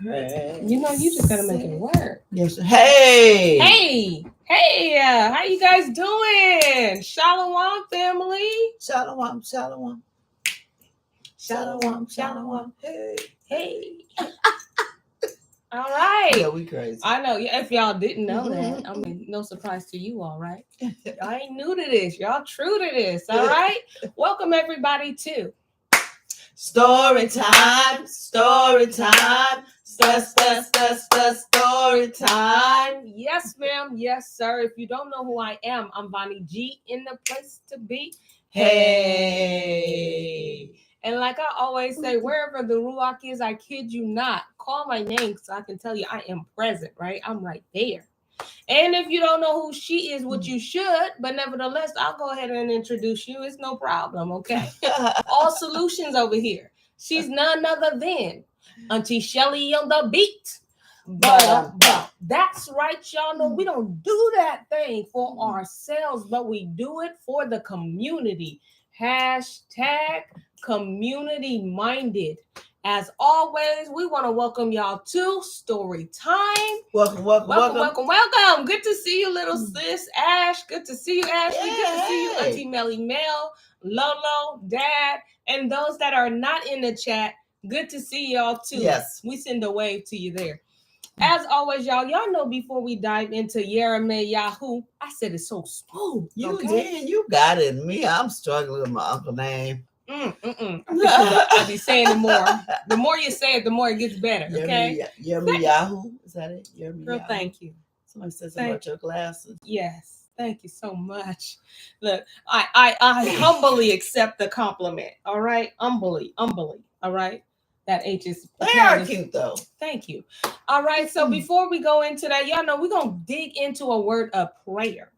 You know, you just gotta make it work. Yes. Hey. Hey, how you guys doing? Shalom, family. Shalom. Shalom. Shalom. Shalom. Hey. All right. Yeah, we crazy. I know. If y'all didn't know that, I mean, no surprise to you all, right? Y'all ain't new to this. Y'all true to this. All right. Welcome everybody to Story time. Story time. Story time. Yes, ma'am. Yes, sir. If you don't know who I am, I'm Bonnie G in the place to be. Hey. And like I always say, wherever the Ruach is, I kid you not, call my name so I can tell you I am present, right? I'm right there. And if you don't know who she is, which you should, but nevertheless, I'll go ahead and introduce you. It's no problem, okay? All solutions over here. She's none other than Auntie Shelly on the beat. But that's right, y'all know we don't do that thing for ourselves, but we do it for the community. Hashtag community minded. As always, we want to welcome y'all to Story Time. Welcome. Good to see you, little sis Ash. Good to see you, Ashley. Good to see you, Auntie Melly Mel, Lolo, Dad, and those that are not in the chat. Good to see y'all too. Yes. We send a wave to you there. As always, y'all know before we dive into YirmeYahu, I said it so smooth. You did. You got it. Me, I'm struggling with my uncle name. I'll be saying it more. The more you say it, the more it gets better. Okay. YirmeYahu. Is that it? YirmeYahu. Girl, thank you. Somebody said something about your glasses. Yes. Thank you so much. Look, I humbly accept the compliment. All right. Humbly. All right. That H is. They are cute though. Thank you. All right. So before we go into that, y'all know we're gonna dig into a word of prayer.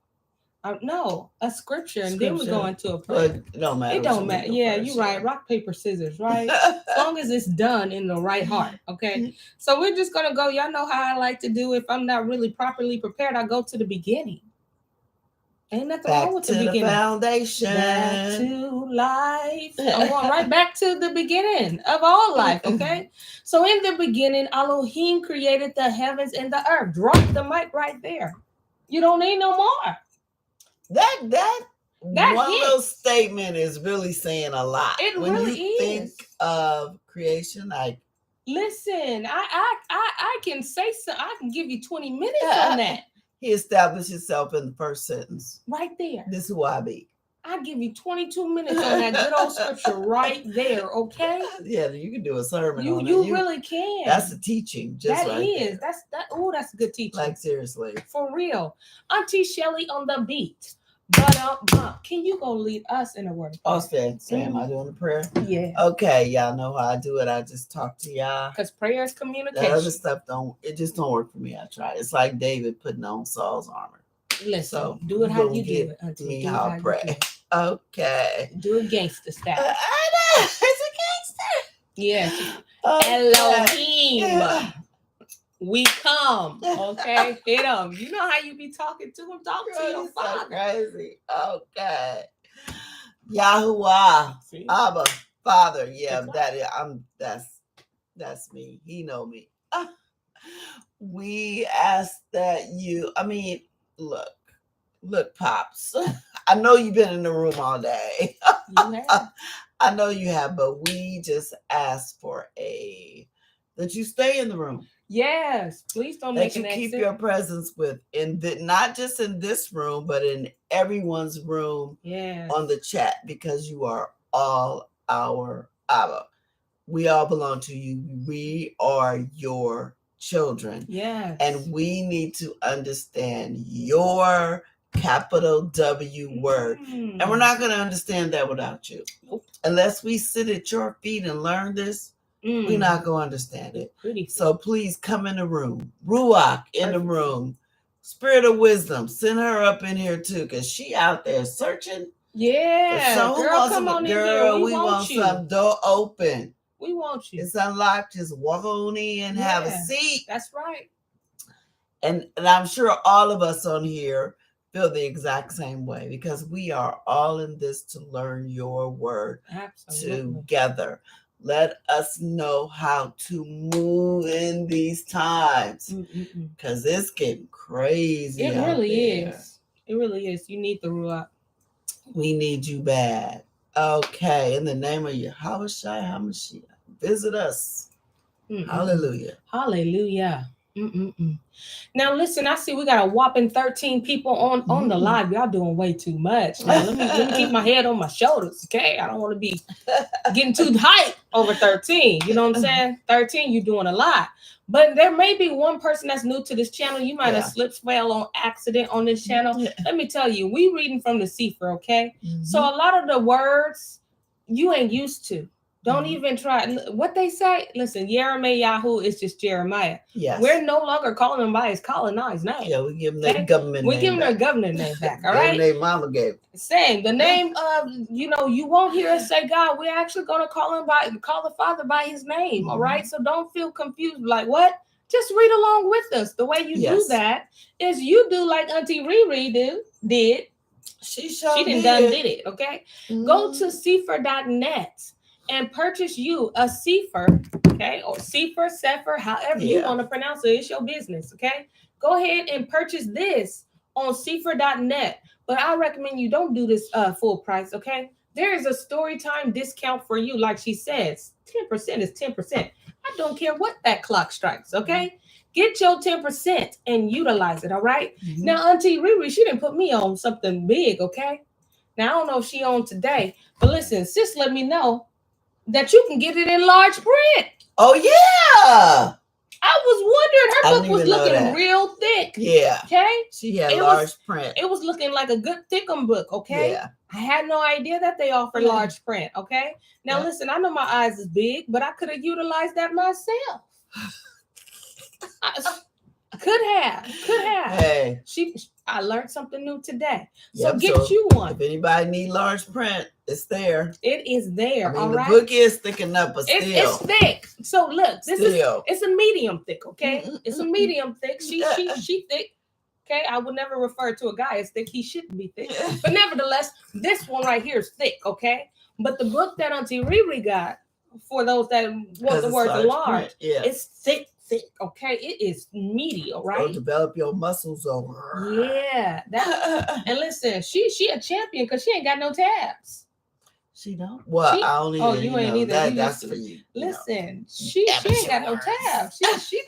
No, a scripture, and then we go into a prayer. But it don't matter. It don't matter. Yeah, you're right. Rock, paper, scissors, right? As long as it's done in the right heart. Okay. So we're just gonna go. Y'all know how I like to do. If I'm not really properly prepared, I go to the beginning. Ain't nothing wrong with the beginning. The foundation. Back to life. I'm going right back to the beginning of all life, okay? So in the beginning, Elohim created the heavens and the earth. Drop the mic right there. You don't need no more. That one little statement is really saying a lot. It when really you think of creation, like listen, I can say so. I can give you 20 minutes on that. He established himself in the first sentence. Right there. This is who I be. I give you 22 minutes on that good old scripture right there, okay? Yeah, you can do a sermon on it. You really can. That's a teaching. Just that right is. There. That's a good teaching. Like seriously. For real. Auntie Shelly on the beat. But can you go lead us in a word? Oh, Sam, am I doing a prayer? Yeah. Okay, y'all know how I do it. I just talk to y'all. Because prayer is communication. That other stuff just don't work for me. I try. It's like David putting on Saul's armor. Listen, so do it how you do it. Auntie. Me how I pray. Okay. Do it gangster style. I know. It's a gangster. Yes. Okay. Elohim. Yeah. We come, okay? Hit him. You know how you be talking to him. Talk to your father. So crazy. Okay. Yahuwah. Abba. Father. Yeah, that's me. He know me. We ask that you. Look, Pops. I know you've been in the room all day. I know you have, but we just ask for that you stay in the room. Yes, please don't make an exit. That you keep your presence not just in this room, but in everyone's room. Yes. On the chat, because you are all our Abba. We all belong to you. We are your children. Yes. And we need to understand your capital W word. And we're not going to understand that without you. Nope. Unless we sit at your feet and learn this, we're not going to understand it. So please come in the room. Ruach in the room. Spirit of wisdom, send her up in here too, because she out there searching. Yeah. So girl, come on in here. We want some door open. We want you. It's unlocked. Just walk on in and have a seat. That's right. And I'm sure all of us on here feel the exact same way, because we are all in this to learn your word. Absolutely. Together. Let us know how to move in these times, because it's getting crazy. It really is. It really is. You need the Ruach. We need you bad. Okay, in the name of Yahweh Shai HaMashiach, visit us. Hallelujah. Hallelujah. Now listen, I see we got a whopping 13 people on the live. Y'all doing way too much. Now let me keep my head on my shoulders, okay? I don't want to be getting too hype over 13. You know what I'm saying? 13, you're doing a lot. But there may be one person that's new to this channel. You might have slipped fell on accident on this channel. Let me tell you, we reading from the Sefer, okay? So a lot of the words you ain't used to. Don't even try. What they say, listen, YirmeYahu is just Jeremiah. Yes. We're no longer calling him by his colonized name. Yeah, we give him their government name. We give him their government name back, all right? Their mama gave. Same. The name of, you won't hear us say God. We're actually going to call the Father by his name, all right? So don't feel confused. Like, what? Just read along with us. The way you do that is you do like Auntie Riri did. She did it, okay? Go to Sefer.net. and purchase you a Sefer, okay, or Sefer, however you want to pronounce it. It's your business, okay? Go ahead and purchase this on Sefer.net. But I recommend you don't do this full price, okay? There is a story time discount for you, like she says. 10% is 10%. I don't care what that clock strikes, okay? Get your 10% and utilize it, all right? Now, Auntie Riri, she didn't put me on something big, okay? Now, I don't know if she on today, but listen, sis let me know that you can get it in large print. Oh, yeah. I was wondering, her book was looking real thick. Yeah. Okay? She had large print. It was looking like a good thickum book, okay? Yeah. I had no idea that they offer large print, okay? Now, listen, I know my eyes is big, but I could have utilized that myself. Could have. Hey. I learned something new today. So get you one. If anybody need large print, it's there. It is there. I mean, the book is thick enough, but still. It's thick. So look, it's a medium thick, okay? It's a medium thick. She thick. Okay, I would never refer to a guy as thick. He shouldn't be thick. But nevertheless, this one right here is thick, okay? But the book that Auntie Riri got, for those that want the word large, it's thick, okay? It is meaty, all right? Go develop your muscles over. Yeah. And listen, she a champion because she ain't got no tabs. She don't? Well, I only you ain't either. That's for you. Listen, she ain't got no tabs. She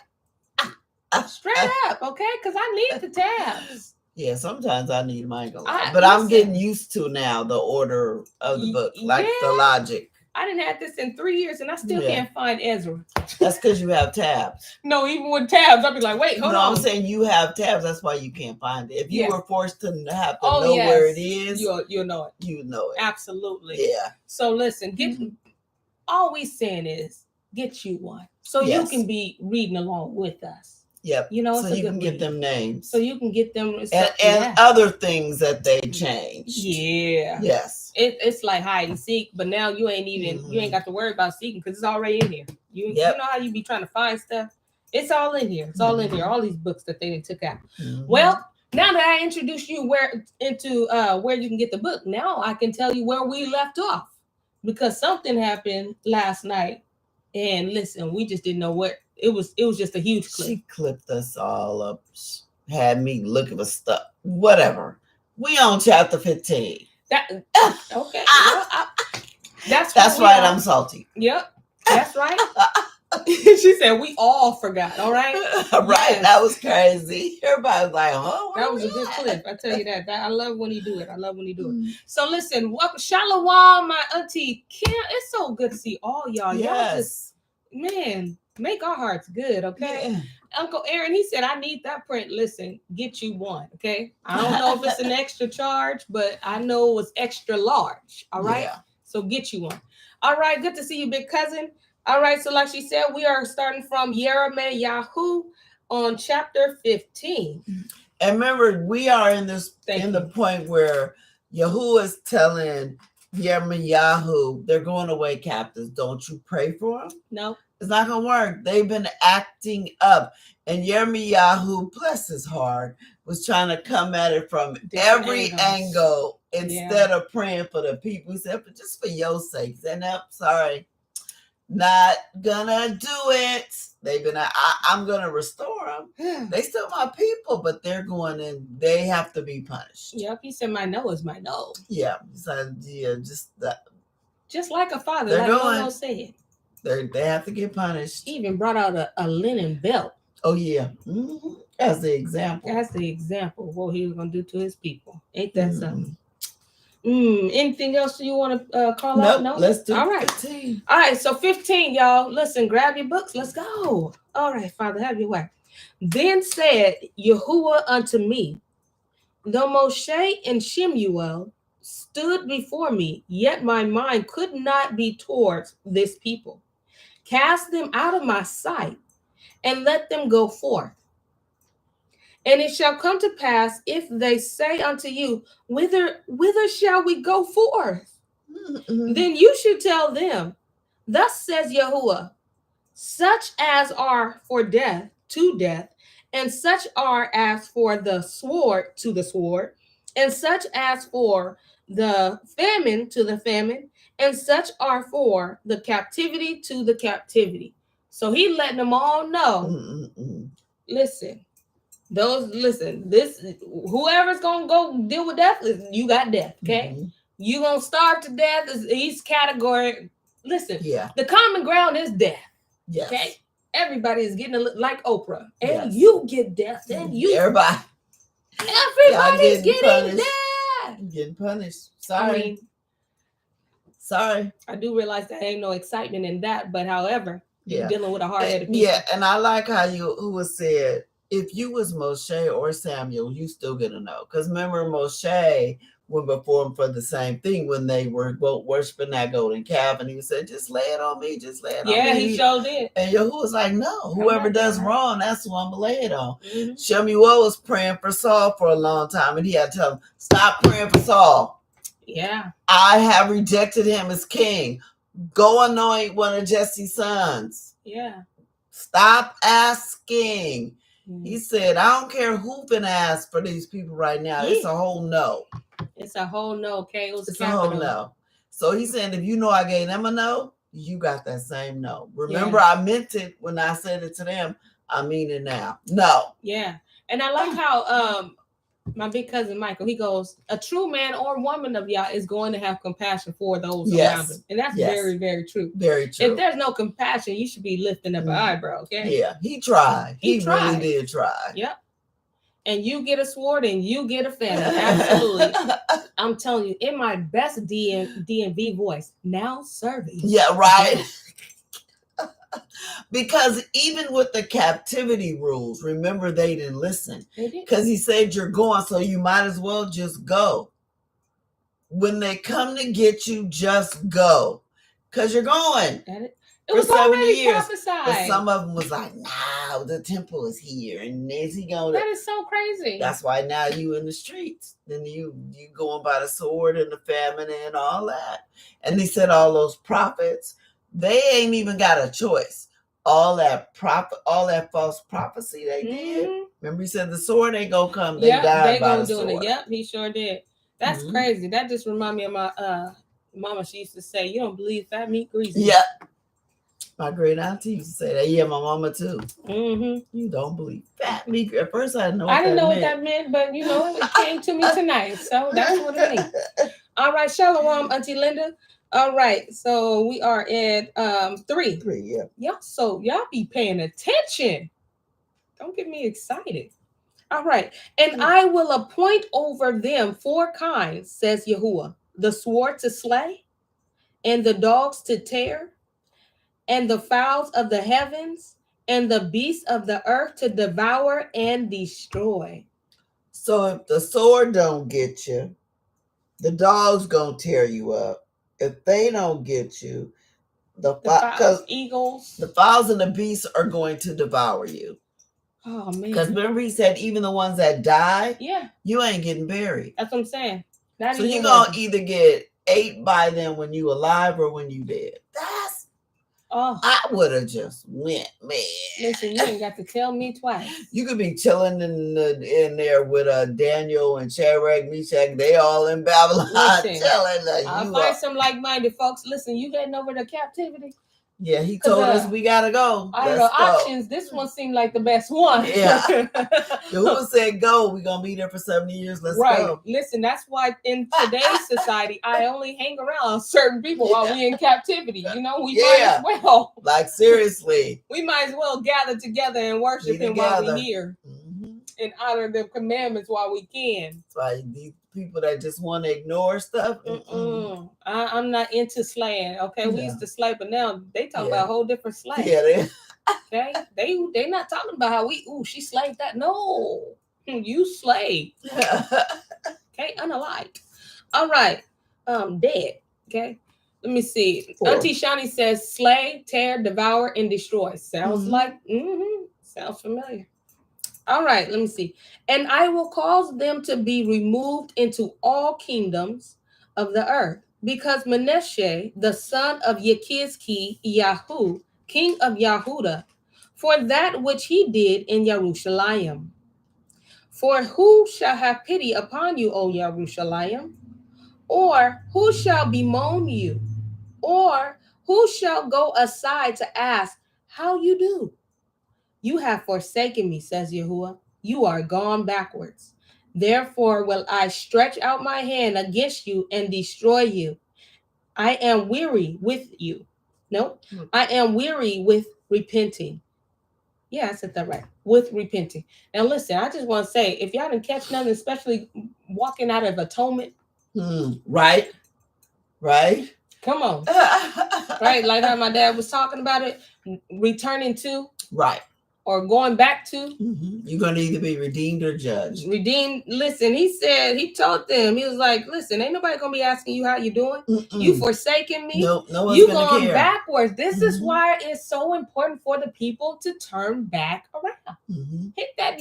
straight up, okay? Because I need the tabs. Yeah, sometimes I need mine. But I'm getting used to now the order of the book, like the logic. I didn't have this in 3 years, and I still can't find Ezra. That's because you have tabs. No, even with tabs, I'll be like, wait, hold on. I'm saying you have tabs. That's why you can't find it. If you were forced to have to know where it is, you'll know it. You know it. Absolutely. Yeah. So listen, all we saying is get you one, so you can be reading along with us. Yep. You know, so you can get them names. So you can get them and other things that they changed. Yeah. Yes. It's like hide and seek, but now you ain't even you ain't got to worry about seeking because it's already in here. You know how you be trying to find stuff. It's all in here. It's all in here. All these books that they took out. Well, now that I introduced you where you can get the book, now I can tell you where we left off because something happened last night, and listen, we just didn't know what. It was just a huge clip. She clipped us all up. Had me looking for stuff. Whatever. We on chapter 15. Okay. That's right. I'm salty. Yep. That's right. She said we all forgot. All right. Right. Yes. That was crazy. Everybody was like, "Oh, that was a good clip." I tell you that. I love when he do it. So listen, welcome, Shalom, my auntie Kim. It's so good to see all y'all. Yes. Y'all just, man, make our hearts good, okay? Yeah. Uncle Aaron, he said, I need that print. Listen, get you one, okay? I don't know if it's an extra charge, but I know it was extra large, all right? Yeah. So get you one. All right, good to see you, big cousin. All right, so like she said, we are starting from YirmeYahu on chapter 15. And remember, we are in the point where Yahu is telling YirmeYahu, they're going away captives. Don't you pray for them? No. It's not going to work. They've been acting up. And YirmeYahu, bless his heart, was trying to come at it from every angle instead of praying for the people. He said, but just for your sake. And I'm sorry. Not gonna do it. They've been. I'm gonna restore them. They still my people, but they're going in. They have to be punished. Yep. He said, "My no is my no." Yeah. So yeah, just like a father. They're like going. Momo said. They have to get punished. He even brought out a linen belt. Oh yeah. Mm-hmm. As the example. That's the example of what he was gonna do to his people. Ain't that something? Anything else you want to call out? No. Let's do all right. 15. All right. So 15, y'all. Listen, grab your books. Let's go. All right, Father, have your way. Then said Yahuwah unto me, though Moshe and Shemuel stood before me, yet my mind could not be towards this people. Cast them out of my sight, and let them go forth. And it shall come to pass, if they say unto you, whither shall we go forth? Then you should tell them, thus says Yahuwah, such as are for death to death, and such are as for the sword to the sword, and such as for the famine to the famine, and such are for the captivity to the captivity. So he letting them all know, listen, this whoever's gonna go deal with death, you got death, okay? You gonna starve to death is each category. Listen, the common ground is death. Yes. Okay, everybody is getting like Oprah, and you get death, and everybody's getting death. Getting punished. Sorry. Sorry. I do realize that ain't no excitement in that, but however, you're dealing with a hard-headed people. Yeah, and I like how who was said, if you was Moshe or Samuel, you still gonna know. Because remember, Moshe went before him for the same thing when they were both worshiping that golden calf, and he said, just lay it on me, just lay it on me. Yeah, he showed it. And Yahuwah was like, no, whoever does wrong, that's who I'm gonna lay it on. Shemuel was praying for Saul for a long time, and he had to tell him, stop praying for Saul. Yeah. I have rejected him as king. Go anoint one of Jesse's sons. Yeah. Stop asking. He said, I don't care who been asked for these people right now. It's a whole no. It's a whole no, okay? It's a whole no. So he's saying, if you know I gave them a no, you got that same no. Remember, I meant it when I said it to them. I mean it now. No. Yeah. And I like how my big cousin Michael, he goes, a true man or woman of Yah is going to have compassion for those around him. And that's very, very true. Very true. If there's no compassion, you should be lifting up an eyebrow, okay? Yeah, he tried. He really did try. Yep. And you get a sword and you get a family. Absolutely. I'm telling you, in my best DMV voice, now serving. Yeah, right. Because even with the captivity rules, remember they didn't listen. Because he said you're going, so you might as well just go. When they come to get you, just go. Because you're going. It was for 70 years. Prophesied. But some of them was like, nah, the temple is here. And is he going to? That is so crazy. That's why now you in the streets. Then you going by the sword and the famine and all that. And he said all those prophets, they ain't even got a choice. All that false prophecy they did. Remember, he said the sword ain't gonna come. They died by the sword. It. Yep, he sure did. That's crazy. That just remind me of my mama. She used to say, "You don't believe fat meat greasy." Yeah, my great auntie used to say that. Yeah, my mama too. You don't believe fat meat. At first, I didn't know. I didn't know what that meant, but you know, it came to me tonight. So that's what it means. All right, Shalom, Auntie Linda. All right, so we are at 3. 3, yeah. Y'all be paying attention. Don't get me excited. All right, and I will appoint over them 4 kinds, says Yahuwah: the sword to slay, and the dogs to tear, and the fowls of the heavens, and the beasts of the earth to devour and destroy. So if the sword don't get you, the dog's gonna tear you up. If they don't get you, the fowls, eagles, the fowls and the beasts are going to devour you. Oh man! Because remember, he said even the ones that die, you ain't getting buried. That's what I'm saying. So you're gonna either get ate by them when you alive or when you dead. I would have just went, man. Listen, you ain't got to tell me twice. You could be chilling in there with Daniel and Shadrach, Meshach. They all in Babylon. Listen, I'll find some like-minded folks. Listen, you heading over to captivity? Yeah, he told us we gotta go. I don't know options. This one seemed like the best one. Yeah. Yahuwah said go. We're gonna be there for 70 years. Let's go. Listen, that's why in today's society, I only hang around certain people while we in captivity. You know, we might as well. Like seriously. We might as well gather together and worship him while we're here. And honor the commandments while we can. That's why these people that just want to ignore stuff. I'm not into slaying. Okay, we used to slay, but now they talk about a whole different slay. Yeah, okay, they not talking about how she slayed that. No, you slayed. Okay, unalike. All right, dead. Okay, let me see. 4. Auntie Shani says, slay, tear, devour, and destroy. Sounds like sounds familiar. All right, let me see. And I will cause them to be removed into all kingdoms of the earth, because Manasseh, the son of YirmeYahu, king of Yahudah, for that which he did in Jerusalem. For who shall have pity upon you, O Jerusalem? Or who shall bemoan you? Or who shall go aside to ask how you do? You have forsaken me, says Yahuwah. You are gone backwards. Therefore will I stretch out my hand against you and destroy you. I am weary with you. No, I am weary with repenting. Yeah, I said that right. With repenting. Now listen, I just want to say, if y'all didn't catch nothing, especially walking out of atonement. Right. Come on. Right, like how my dad was talking about it, returning to. Right. Or going back to. You're going to either be redeemed or judged. Redeemed. Listen, he told them, he was like, listen, ain't nobody going to be asking you how you doing. You forsaking me. No one's you going care. Backwards. This is why it's so important for the people to turn back around. Hit that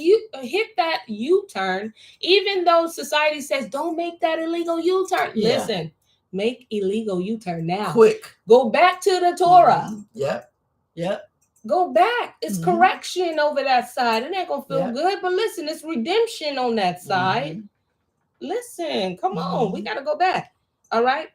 U-turn. Even though society says, don't make that illegal U-turn. Yeah. Listen, make illegal U-turn now. Quick. Go back to the Torah. Yep. Go back. It's correction over that side. It ain't gonna feel good, but listen, it's redemption on that side. Listen, come on, we gotta go back. All right.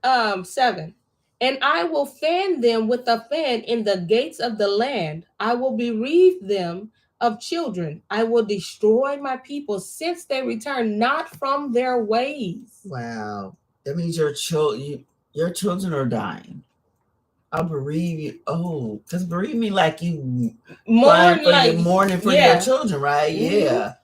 7. And I will fan them with a fan in the gates of the land. I will bereave them of children. I will destroy my people since they return not from their ways. Wow, that means your children are dying. I'll bereave you. Oh, because bereave me like you mourning for your children, right? Yeah.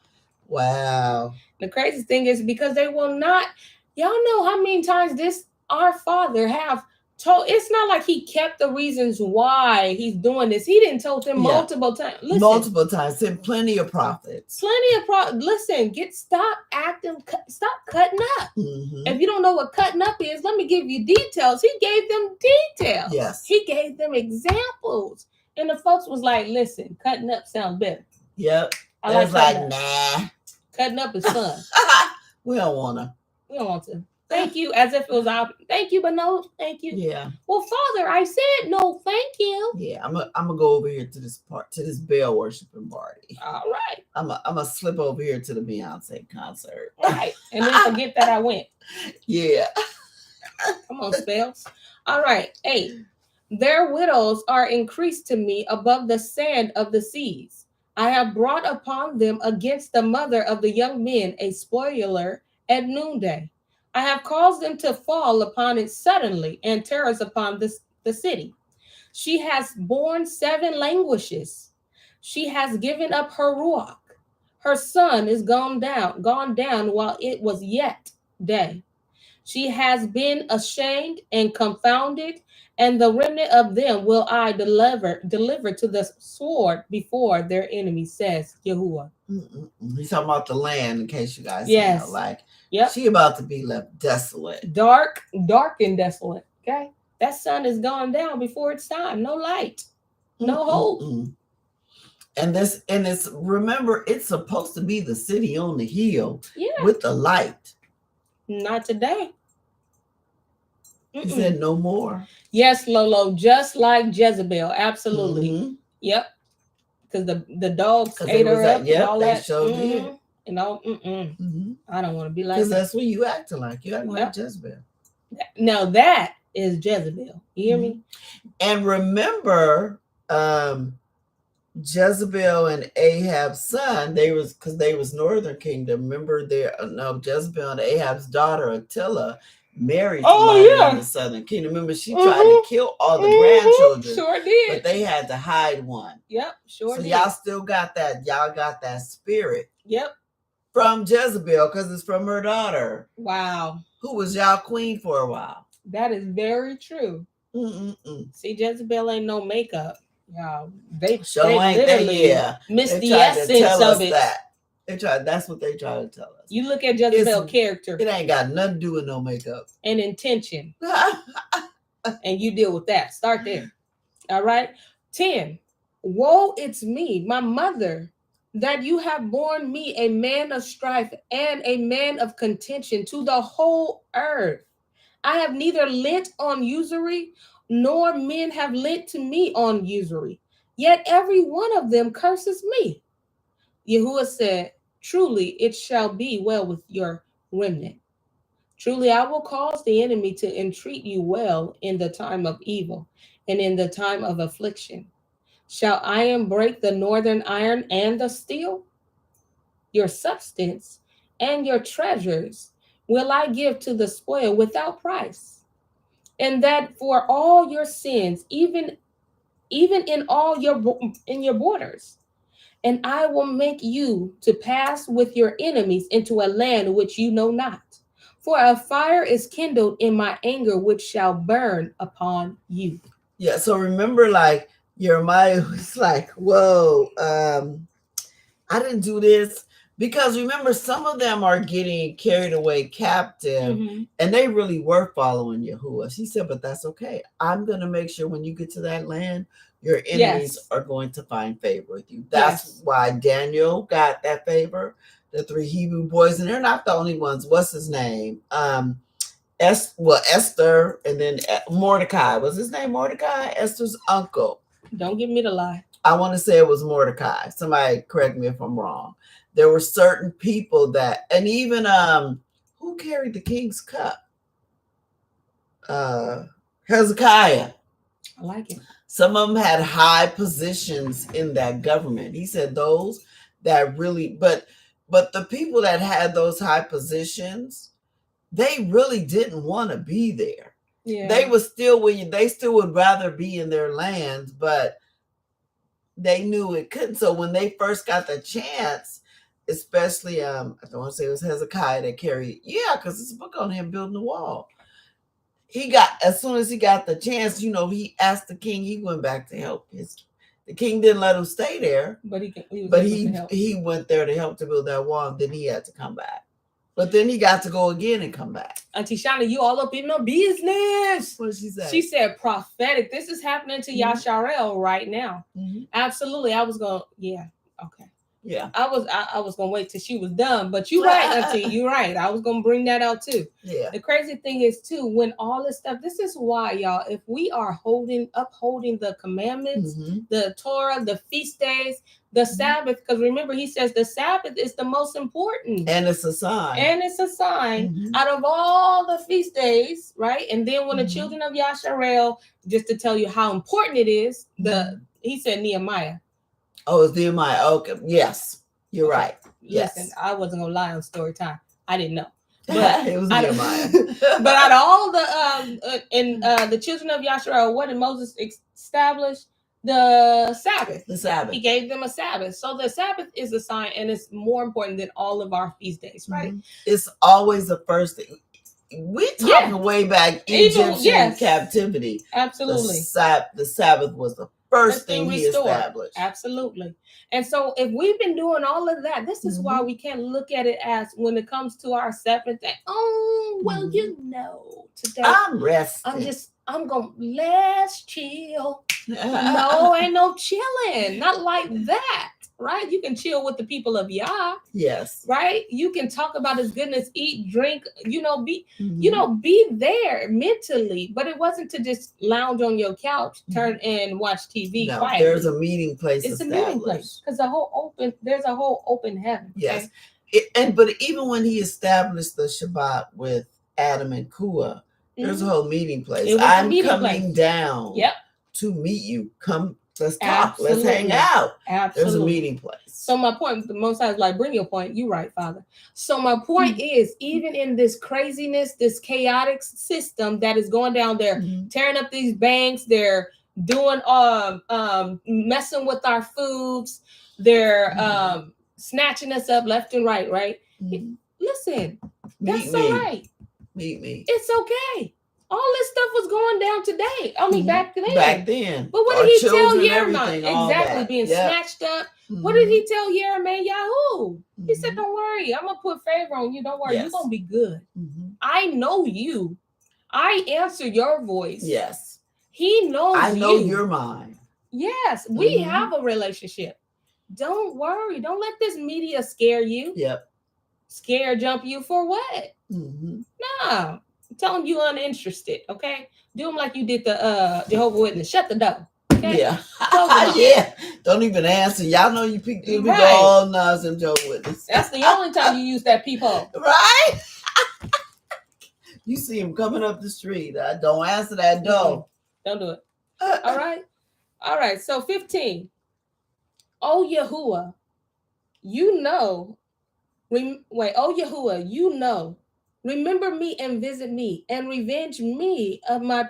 Wow. The crazy thing is because they will not. Y'all know how many times our Father have told. It's not like he kept the reasons why he's doing this. He didn't tell them multiple times. Listen, multiple times. Sent plenty of prophets. Listen, stop cutting up. If you don't know what cutting up is, let me give you details. He gave them details. Yes. He gave them examples. And the folks was like, listen, cutting up sounds better. Yep. I was like, nah. Cutting up is fun. We don't want to. Thank you, as if it was our thank you, but no, thank you. Yeah. Well, Father, I said no, thank you. Yeah, I'm gonna go over here to this Bell worshiping party. All right. I'm gonna slip over here to the Beyonce concert. Right, and then forget that I went. Yeah. Come on, spells. All right. 8. Their widows are increased to me above the sand of the seas. I have brought upon them against the mother of the young men a spoiler at noonday. I have caused them to fall upon it suddenly and terrors upon the city. She has borne 7 languishes. She has given up her ruach. Her son is gone down while it was yet day. She has been ashamed and confounded, and the remnant of them will I deliver to the sword before their enemies, says Yahuwah. He's talking about the land, in case you guys know. She about to be left desolate. Dark and desolate. Okay. That sun is gone down before it's time. No light. No hope. And it's remember, it's supposed to be the city on the hill with the light. Not today. He said no more. Yes, Lolo, just like Jezebel. Absolutely. Yep. Because the dogs ate her up. Yep, all they that. showed did. You know, I don't want to be like that. Because that's what you acting like. You acting like Jezebel. Now that is Jezebel. You hear me? And remember, Jezebel and Ahab's son, they was Northern Kingdom. Remember Jezebel and Ahab's daughter Attila married somebody in the Southern Kingdom. Remember, she tried to kill all the grandchildren. Sure did. But they had to hide one. Yep, sure so did. Y'all still got that. Y'all got that spirit. Yep. From Jezebel, because it's from her daughter. Wow. Who was y'all queen for a while. That is very true. See, Jezebel ain't no makeup. Y'all, they literally missed the essence of it. They tried. That's what they try to tell us. You look at Jezebel's character. It ain't got nothing to do with no makeup. And intention. And you deal with that. Start there. All right. 10. Woe, it's me, my mother, that you have borne me a man of strife and a man of contention to the whole earth. I have neither lent on usury, nor men have lent to me on usury. Yet every one of them curses me. Yahuwah said, truly it shall be well with your remnant. Truly I will cause the enemy to entreat you well in the time of evil and in the time of affliction. Shall iron break the northern iron and the steel? Your substance and your treasures will I give to the spoil without price. And that for all your sins, even in all your borders. And I will make you to pass with your enemies into a land which you know not. For a fire is kindled in my anger, which shall burn upon you. Yeah, so remember, like, YirmeYahu was like, whoa, I didn't do this. Because remember, some of them are getting carried away captive, and they really were following Yahuwah. She said, but that's okay. I'm going to make sure when you get to that land, your enemies are going to find favor with you. That's why Daniel got that favor. The 3 Hebrew boys, and they're not the only ones. What's his name? Esther, and then Mordecai. Was his name Mordecai? Esther's uncle. Don't give me the lie. I want to say it was Mordecai. Somebody correct me if I'm wrong. There were certain people that, and even who carried the king's cup? Hezekiah. I like it. Some of them had high positions in that government. He said those that really, but the people that had those high positions, they really didn't want to be there. Yeah. They still would rather be in their lands, but they knew it couldn't. So when they first got the chance, especially I don't want to say it was Hezekiah that carried, because it's a book on him building the wall. As soon as he got the chance, he asked the king, he went back to help the king didn't let him stay there, but he went there to help to build that wall, and then he had to come back. But then he got to go again and come back. Auntie Shauna, you all up in no business. What did she say? She said prophetic. This is happening to Yasharel right now. Absolutely. I was going, okay. Yeah. I was gonna wait till she was done, but you're right, Auntie. You're right. I was gonna bring that out too. Yeah. The crazy thing is too, when all this stuff, this is why, y'all, if we are upholding the commandments, the Torah, the feast days, the Sabbath, because remember he says the Sabbath is the most important. And it's a sign. Out of all the feast days, right? And then when the children of Yasharel, just to tell you how important it is, he said Nehemiah. Oh, it's Nehemiah. Okay. Yes, you're right. Listen, I wasn't gonna lie on story time. I didn't know, but it was Nehemiah. But out of all the children of Yasharel, what did Moses establish? The Sabbath. The Sabbath. He gave them a Sabbath. So the Sabbath is a sign, and it's more important than all of our feast days, right? It's always the first thing. We're talking way back Egyptian captivity. Absolutely. The Sabbath was the first thing he established. Absolutely. And so if we've been doing all of that, this is why we can't look at it as when it comes to our seventh day. Oh, well, today I'm resting. I'm going, let's chill. No, ain't no chilling. Not like that. Right? You can chill with the people of Yah. Yes. Right? You can talk about his goodness, eat, drink, be there mentally. But it wasn't to just lounge on your couch, turn and watch TV. No, quietly. There's a meeting place. It's a meeting place. Because there's a whole open heaven. Yes. Okay? But even when he established the Shabbat with Adam and Kua, There's a whole meeting place. It was I'm meeting coming place. down. Yep. To meet you. Come, let's talk. Absolutely. Let's hang out. Absolutely. There's a meeting place. So my point, the Most High is like, bring your point. You right, Father. So my point is, even in this craziness, this chaotic system that is going down there, tearing up these banks, they're doing messing with our foods, they're snatching us up left and right, right? Listen, that's all right. Meet me. It's okay. All this stuff was going down today. I mean, back then. Back then. But what did he tell YirmeYahu? Exactly, being snatched up. What did he tell YirmeYahu? He said, don't worry. I'm going to put favor on you. Don't worry. You're going to be good. I know you. I answer your voice. Yes. He knows you. I know you're mine. Yes. We have a relationship. Don't worry. Don't let this media scare you. Yep. Scare jump you for what? No. Tell them you uninterested, okay? Do them like you did the Jehovah's Witness. Shut the door. Okay? Yeah. Yeah. Don't even answer. Y'all know you people all nods and Jehovah's Witness. That's the only time you use that peephole. Right? You see him coming up the street. Don't answer that door. Don't do it. All right. All right. So 15. Oh Yahuwah, you know. Oh Yahuwah, you know. Remember me and visit me and revenge me of my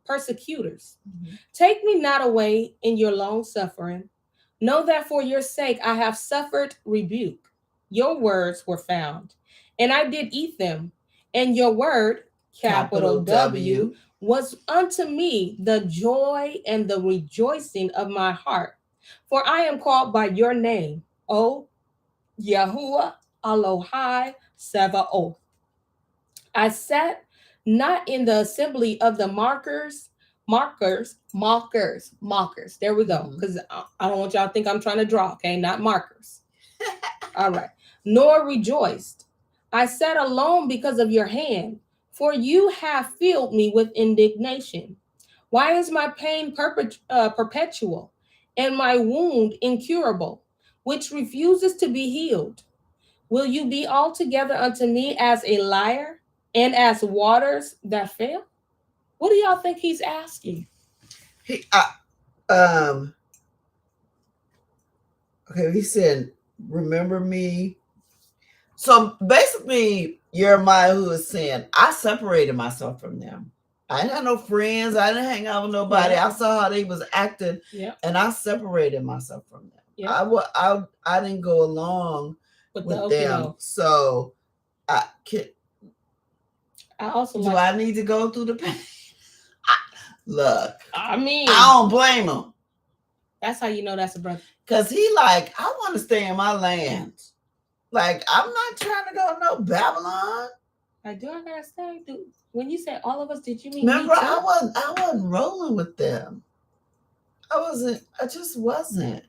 persecutors. Take me not away in your long suffering. Know that for your sake I have suffered rebuke. Your words were found, and I did eat them. And your word, capital W, was unto me the joy and the rejoicing of my heart. For I am called by your name, O Yahuwah Elohai Sabaoth. I sat not in the assembly of the mockers. There we go. Because I don't want y'all to think I'm trying to draw, okay? Not markers. All right. Nor rejoiced. I sat alone because of your hand, for you have filled me with indignation. Why is my pain perpetual and my wound incurable, which refuses to be healed? Will you be altogether unto me as a liar and as waters that fail? What do y'all think he's asking? Okay, he said, remember me. So basically, YirmeYahu is saying, I separated myself from them. I didn't have no friends. I didn't hang out with nobody. I saw how they was acting, and I separated myself from them. I didn't go along with them. So I also I need to go through the pain? Look, I mean, I don't blame him. That's how you know that's a brother. Because he like, I want to stay in my land. Like, I'm not trying to go no Babylon. I gotta say, dude, when you said all of us, did you mean remember I wasn't rolling with them. I just wasn't.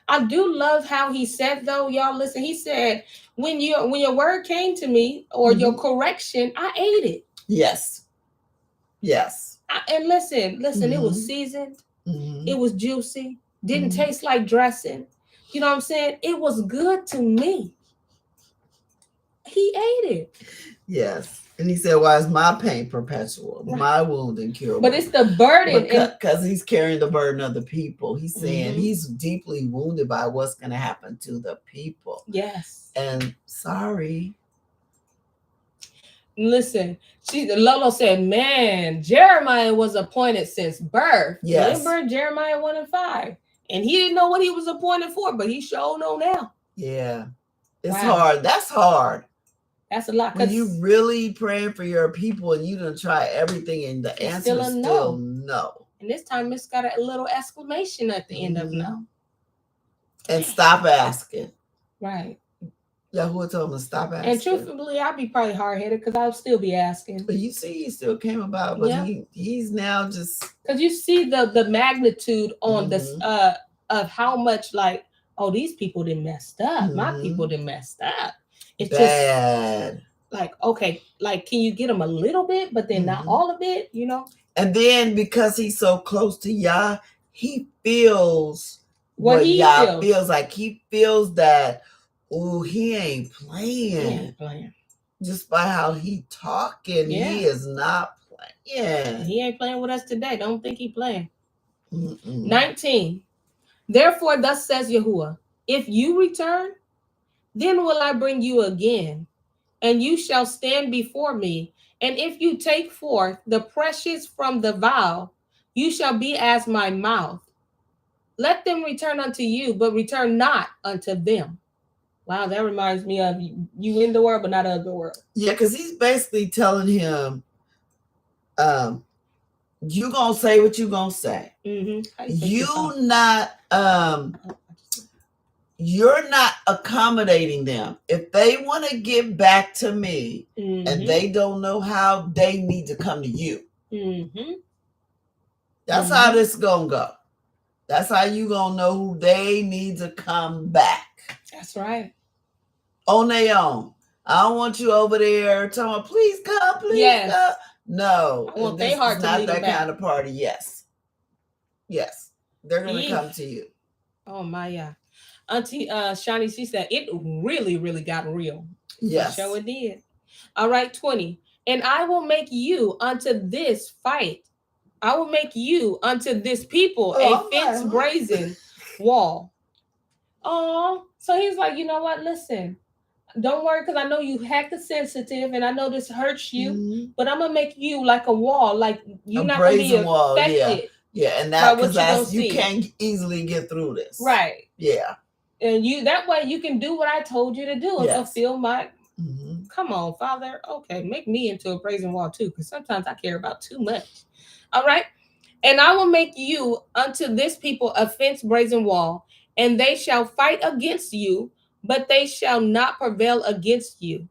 I do love how he said, though, y'all listen, he said, when your word came to me or your correction, I ate it. Yes. And listen, it was seasoned. It was juicy. Didn't taste like dressing. You know what I'm saying? It was good to me. He ate it. Yes. And he said, why is my pain perpetual? Right. My wound incurable. But it's the burden. Because he's carrying the burden of the people. He's saying he's deeply wounded by what's going to happen to the people. Yes. And sorry. Listen, Lolo said, man, Jeremiah was appointed since birth. Yes. Remember Jeremiah 1:5. And he didn't know what he was appointed for, but he sure know now. Yeah. It's hard. That's hard. That's a lot. When you really praying for your people and you done try everything and the answer is still no. And this time it's got a little exclamation at the end of no. And stop asking. Right. Yahuwah told him to stop asking. And truthfully, I'd be probably hard-headed because I'll still be asking. But you see, he still came about, but he's now just because you see the magnitude on this of how much like, oh, these people done messed up. My people done messed up. It's bad. Just like, okay, like, can you get him a little bit, but then not all of it, you know? And then because he's so close to Yah, he feels what Yah feels like. He feels that, oh, he ain't playing. Just by how he talking, he is not playing. He ain't playing with us today. Don't think he playing. 19. Therefore, thus says Yahuwah, if you return, then will I bring you again, and you shall stand before me. And if you take forth the precious from the vial, you shall be as my mouth. Let them return unto you, but return not unto them. Wow, that reminds me of you in the world, but not of the world. Yeah, because he's basically telling him, you gonna say what you gonna say. You're not accommodating them. If they want to get back to me and they don't know how, they need to come to you. That's how this gonna go. That's how you gonna know who they need to come back. That's right. On their own. I don't want you over there telling me, please come, please come. No, I want their heart to not that kind of party. Yes, they're gonna come to you. Oh my, yeah. Auntie Shani, she said it really, really got real. Yes, sure it did. All right, 20. And I will make you unto this fight. I will make you unto this people a fence brazen wall. Oh, so he's like, you know what? Listen. Don't worry, because I know you hecka sensitive, and I know this hurts you. But I'm gonna make you like a wall, like you're not gonna be affected. Yeah, and that because you can't easily get through this, right? Yeah, and you that way you can do what I told you to do and fulfill my. Come on, Father. Okay, make me into a brazen wall too, because sometimes I care about too much. All right, and I will make you unto this people a fence brazen wall, and they shall fight against you. But they shall not prevail against you.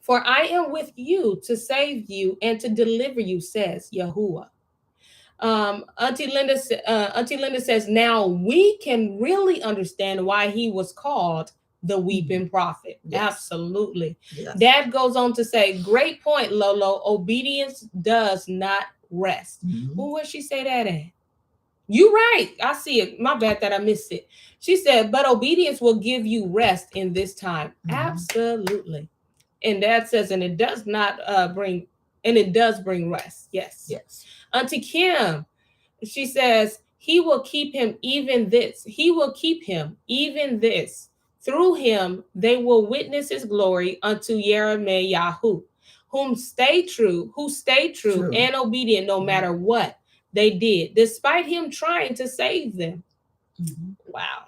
For I am with you to save you and to deliver you, says Yahuwah. Auntie Linda says, now we can really understand why he was called the weeping prophet. Yes. Absolutely. Yes. Dad goes on to say, great point, Lolo. Obedience does not rest. Well, where'd she say that at? You right. I see it. My bad that I missed it. She said, but obedience will give you rest in this time. Absolutely. And Dad says, and it does not bring rest. Yes. Yes. Auntie Kim, she says, he will keep him even this. He will keep him even this. Through him, they will witness his glory unto YirmeYahu, who stay true and obedient no matter what they did, despite him trying to save them. Wow.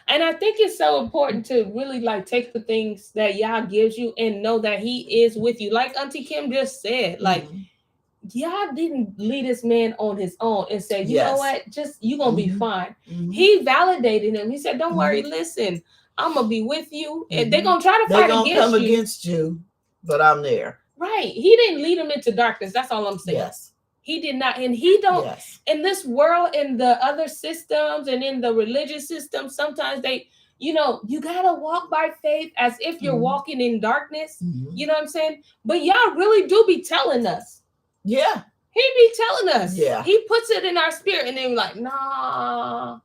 And I think it's so important to really like take the things that Yah gives you and know that he is with you. Like Auntie Kim just said, like, Yah didn't lead this man on his own and say, you know what, just you're going to be fine. He validated him. He said, don't worry, listen, I'm going to be with you. And they're going to try to fight against you. They're going to come against you, but I'm there. Right. He didn't lead them into darkness. That's all I'm saying. Yes. He did not. And he don't, in this world, in the other systems and in the religious system, sometimes they, you know, you got to walk by faith as if you're walking in darkness. You know what I'm saying? But y'all really do be telling us. Yeah. He be telling us. Yeah. He puts it in our spirit and then we're like, nah,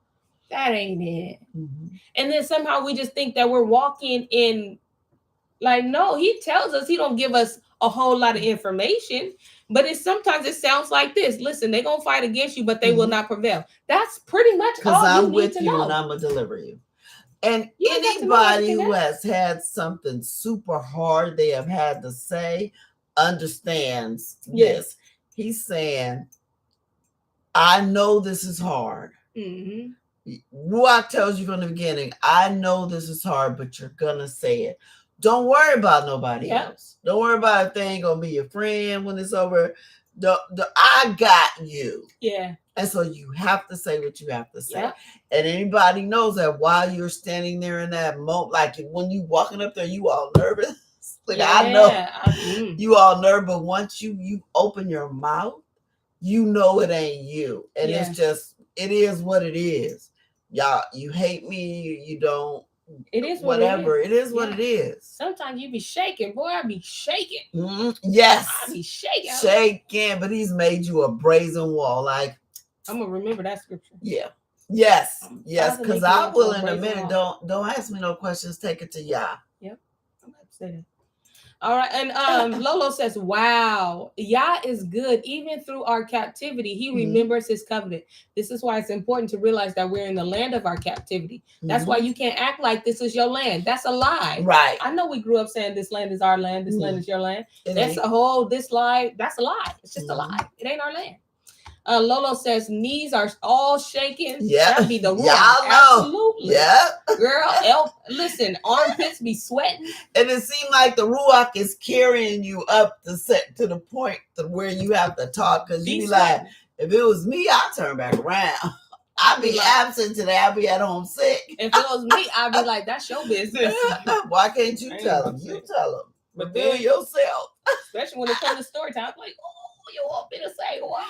that ain't it. And then somehow we just think that we're walking in, like, no, he tells us, he don't give us a whole lot of information. But sometimes it sounds like this. Listen, they're going to fight against you, but they will not prevail. That's pretty much all you need to know. Because I'm with you and I'm going to deliver you. And anybody who has had something super hard they have had to say understands this. He's saying, I know this is hard. Ruach tells you from the beginning, I know this is hard, but you're going to say it. Don't worry about nobody else. Don't worry about if they ain't gonna be your friend when it's over. I got you. Yeah. And so you have to say what you have to say. And anybody knows that while you're standing there in that moment, like when you walking up there, you all nervous. Like I know you all nervous, but once you open your mouth, you know it ain't you. And it's just, it is what it is. Y'all, you hate me, you don't. It is whatever. It is what it is. Sometimes you be shaking. Boy, I be shaking. Yes. I be shaking. Shaking, but he's made you a brazen wall. Like, I'm going to remember that scripture. Yeah. Yes. Yes. Because I will in a minute. Don't ask me no questions. Take it to Yah. Yep. I'm about to say that. All right. And Lolo says, wow, Yah is good. Even through our captivity, he remembers his covenant. This is why it's important to realize that we're in the land of our captivity. That's why you can't act like this is your land. That's a lie. Right. I know we grew up saying this land is our land. This land is your land. That's ain't. a whole, this lie. That's a lie. It's just a lie. It ain't our land. Lolo says knees are all shaking. Yeah, that'd be the rule. Absolutely. Yeah, girl. Listen, armpits be sweating, and it seems like the ruach is carrying you up to the point to where you have to talk because you be like, if it was me, I'd turn back around. I'd be absent today. I'd be at home sick. If it was me, I'd be like, that's your business. Why can't you tell them? You tell them. But reveal yourself. Especially when it comes to story time, I'm like, oh, you want me to say what?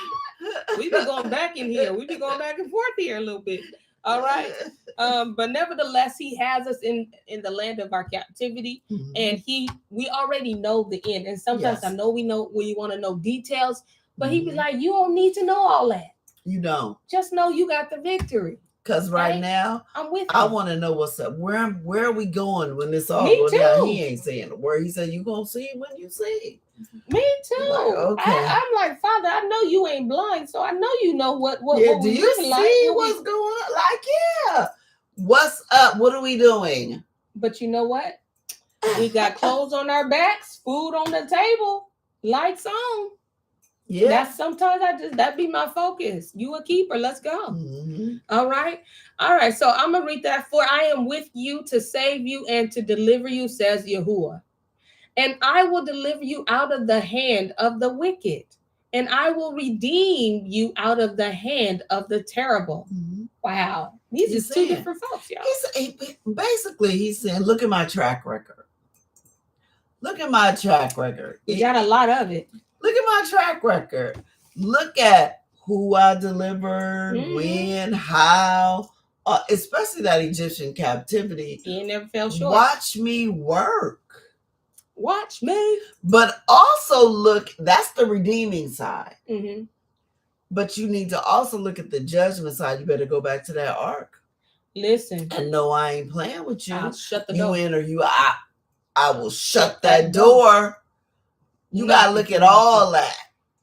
We be going back in here. We be going back and forth here a little bit. All right. But nevertheless, he has us in the land of our captivity, and we already know the end. And sometimes I know we want to know details, but he be like, you don't need to know all that. You don't. Just know you got the victory. Because right now, I'm with you. I want to know what's up. Where are we going when this all goes down? He ain't saying a word. He said, you going to see when you see. Me too. Like, okay. I'm like, Father, I know you ain't blind, so I know you know what do you see like, what's going on? Like, yeah. What's up? What are we doing? But you know what? We got clothes on our backs, food on the table, lights on. Yeah. That's sometimes that be my focus. You a keeper. Let's go. All right. So I'm going to read that. For I am with you to save you and to deliver you, says Yahuwah. And I will deliver you out of the hand of the wicked. And I will redeem you out of the hand of the terrible. Wow. These are two different folks, y'all. He's saying, look at my track record. Look at my track record. You got a lot of it. Look at my track record. Look at who I delivered, when, how, especially that Egyptian captivity. He never fell short. Watch me work. Watch me. But also look, that's the redeeming side. But you need to also look at the judgment side. You better go back to that ark. Listen. And no, I ain't playing with you. I'll shut the door. You in or you out. I will shut that door. You got to look at all that.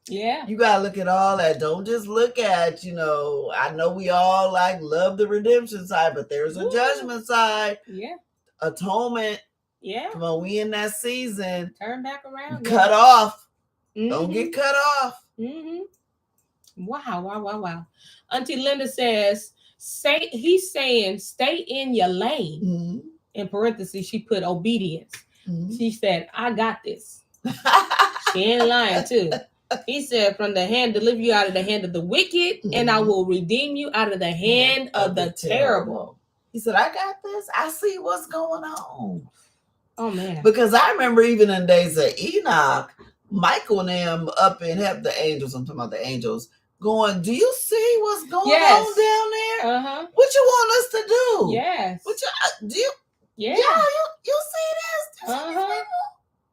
Yeah. You got to look at all that. Don't just look at, I know we all love the redemption side, but there's a judgment side. Yeah. Atonement. Yeah. Come on, we in that season. Turn back around. Cut off. Don't get cut off. Wow. Auntie Linda says, he's saying, stay in your lane. In parentheses, she put obedience. She said, I got this. She ain't lying too. He said, from the hand, deliver you out of the hand of the wicked, and I will redeem you out of the hand of the terrible. He said, I got this. I see what's going on. Oh, man. Because I remember even in days of Enoch, Michael and them up in heaven, the angels, I'm talking about the angels, going, do you see what's going on down there? What you want us to do? Yes. What you, do you? Yeah. You see this?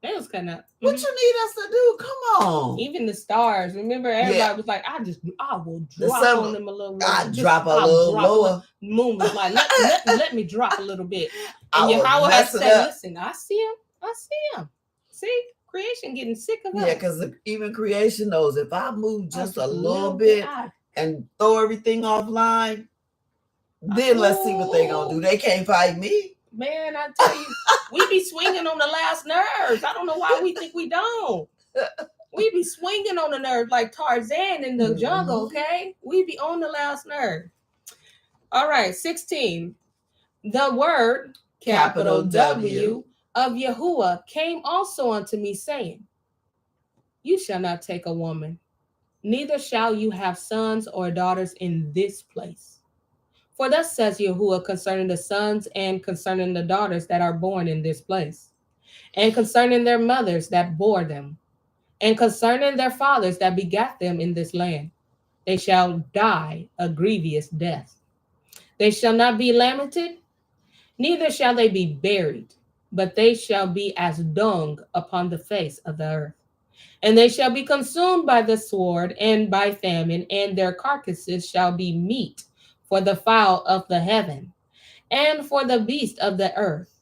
They was kind of. What you need us to do? Come on. Even the stars. Remember, everybody was like, I will drop on them a little bit. I drop a little lower. Moon was like, let me drop a little bit. And Yahweh has said, listen, I see him. See, creation getting sick of us. Yeah, because even creation knows if I move just a little bit and throw everything offline, then let's see what they gonna do. They can't fight me. Man, I tell you, we be swinging on the last nerves. I don't know why we think we don't. We be swinging on the nerve like Tarzan in the jungle, okay? We be on the last nerve. All right, 16. The word, capital W, of Yahuwah came also unto me, saying, you shall not take a woman, neither shall you have sons or daughters in this place. For thus says Yahuwah concerning the sons and concerning the daughters that are born in this place, and concerning their mothers that bore them, and concerning their fathers that begat them in this land. They shall die a grievous death. They shall not be lamented, neither shall they be buried, but they shall be as dung upon the face of the earth. And they shall be consumed by the sword and by famine, and their carcasses shall be meat for the fowl of the heaven, and for the beast of the earth,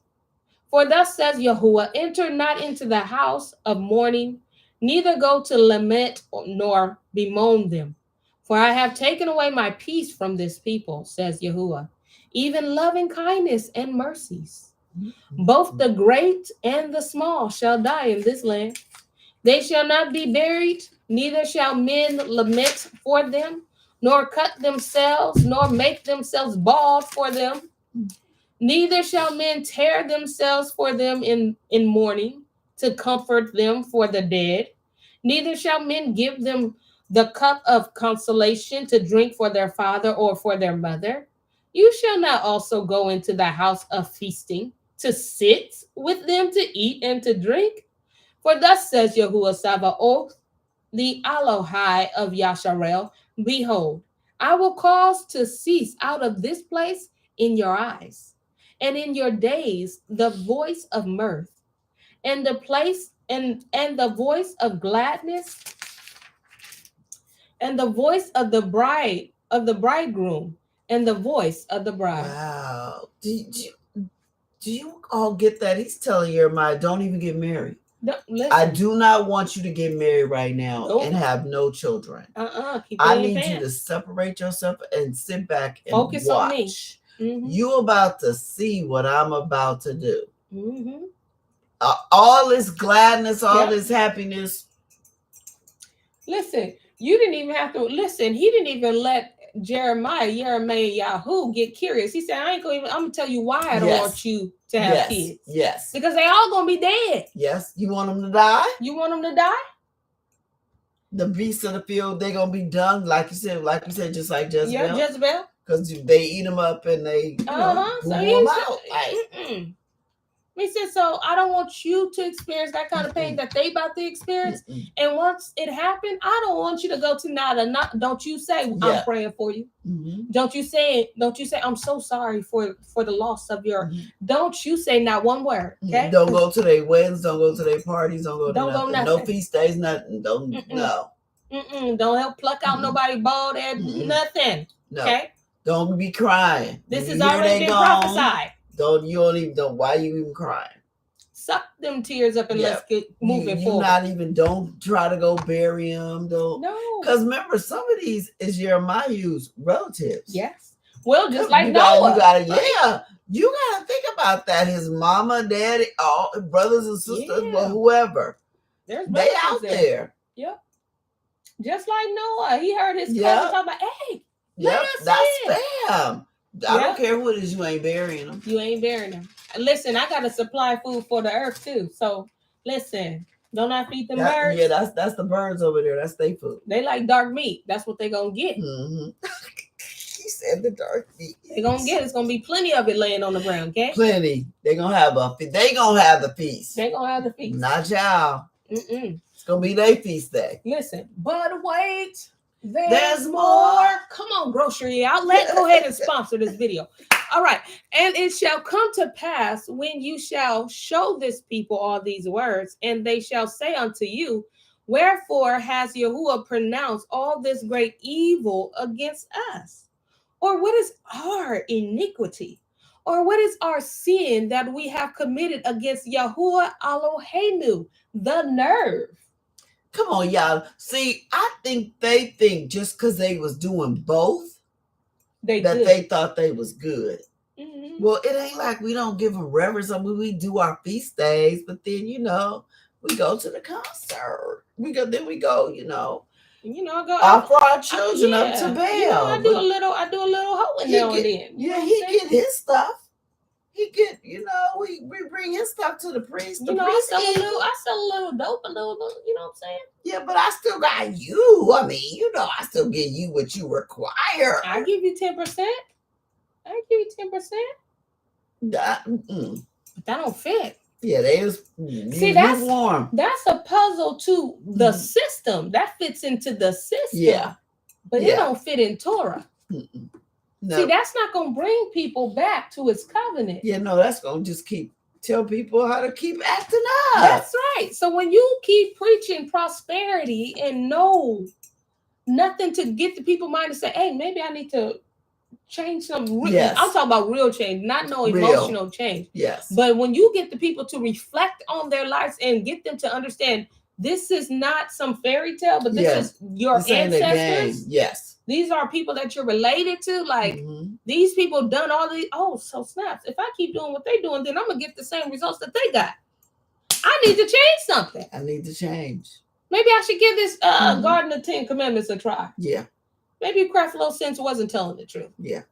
For thus says Yahuwah, enter not into the house of mourning, neither go to lament nor bemoan them. For I have taken away my peace from this people, says Yahuwah, even loving kindness and mercies. Both the great and the small shall die in this land. They shall not be buried, neither shall men lament for them, nor cut themselves, nor make themselves bald for them. Neither shall men tear themselves for them in mourning, to comfort them for the dead. Neither shall men give them the cup of consolation to drink for their father or for their mother. You shall not also go into the house of feasting, to sit with them to eat and to drink. For thus says Yahuwah Sabaoth, the Elohai of Yasharel, behold, I will cause to cease out of this place in your eyes, and in your days the voice of mirth, and the place and the voice of gladness, and the voice of the bridegroom, and the voice of the bride. Wow. Do you all get that? He's telling YirmeYahu, don't even get married. No, I do not want you to get married right now and have no children. I need you to separate yourself and sit back and focus watch. On me. Mm-hmm. You about to see what I'm about to do. Mm-hmm. All this gladness, all this happiness. Listen, you didn't even have to listen. He didn't even let YirmeYahu get curious. He said, I'm gonna tell you why I don't want you to have kids. Yes. Because they all gonna be dead. Yes. You want them to die? You want them to die? The beasts of the field, they're gonna be done, like you said, just like Jezebel. Yeah, Jezebel. Because they eat them up and they boom them out. He said, so I don't want you to experience that kind of pain that they about to experience. And once it happened, I don't want you to go to nada. Don't you say I'm praying for you. Don't you say I'm so sorry for the loss of your. Don't you say not one word. Okay. Don't go to their weddings. Don't go to their parties. Don't go to nothing. No feast days. Nothing. Don't no. Don't help pluck out nobody bald head. Nothing. No. Okay. Don't be crying. This is already been prophesied. Why you even crying? Suck them tears up and let's get moving forward. Don't try to go bury them. No. Because remember, some of these is YirmeYahu's relatives. Yes. Well, just like Noah. You gotta think about that. His mama, daddy, all brothers and sisters, whoever. They out there. Yep. Just like Noah. He heard his cousin talk about, hey, that's fam. I don't care who it is, you ain't burying them. You ain't burying them. Listen, I gotta supply food for the earth too. So listen, don't I feed them birds? Yeah, that's the birds over there. That's their food. They like dark meat. That's what they gonna get. He said the dark meat. They gonna get. It's gonna be plenty of it laying on the ground. Okay. Plenty. They gonna have the feast. They gonna have the feast. Not y'all. It's gonna be their feast day. Listen, but wait. There's more. Come on, grocery outlet. Go ahead and sponsor this video. All right. And it shall come to pass when you shall show this people all these words, and they shall say unto you, wherefore has Yahuwah pronounced all this great evil against us? Or what is our iniquity? Or what is our sin that we have committed against Yahuwah Eloheinu, the nerve? Come on, y'all. See, I think they think just because they was doing both, they thought they was good. Well, it ain't like we don't give them reverence. I mean, we do our feast days, but then we go to the concert. We go offer our children up to Baal. I do a little hoeing now and then. Yeah, he get his stuff. He get, we bring his stuff to the priest. I sell a little dope, a little, you know what I'm saying? Yeah, but I still got you. I mean, I still give you what you require. I give you 10%. I give you 10%. But that don't fit. Yeah, they was. See, that's warm. That's a puzzle to the system. That fits into the system. Yeah, but it don't fit in Torah. No. See, that's not going to bring people back to his covenant. Yeah, no, that's going to just tell people how to keep acting up. That's right. So when you keep preaching prosperity and nothing to get the people mind to say, hey, maybe I need to change some. Yes. I'm talking about real change, not no emotional change. Yes. But when you get the people to reflect on their lives and get them to understand this is not some fairy tale, but this is your ancestors. Yes. These are people that you're related to. Like these people done all these. Oh, so snaps. If I keep doing what they're doing, then I'm gonna get the same results that they got. I need to change something. I need to change. Maybe I should give this Garden of 10 Commandments a try. Yeah. Maybe Creflo Sense wasn't telling the truth. Yeah.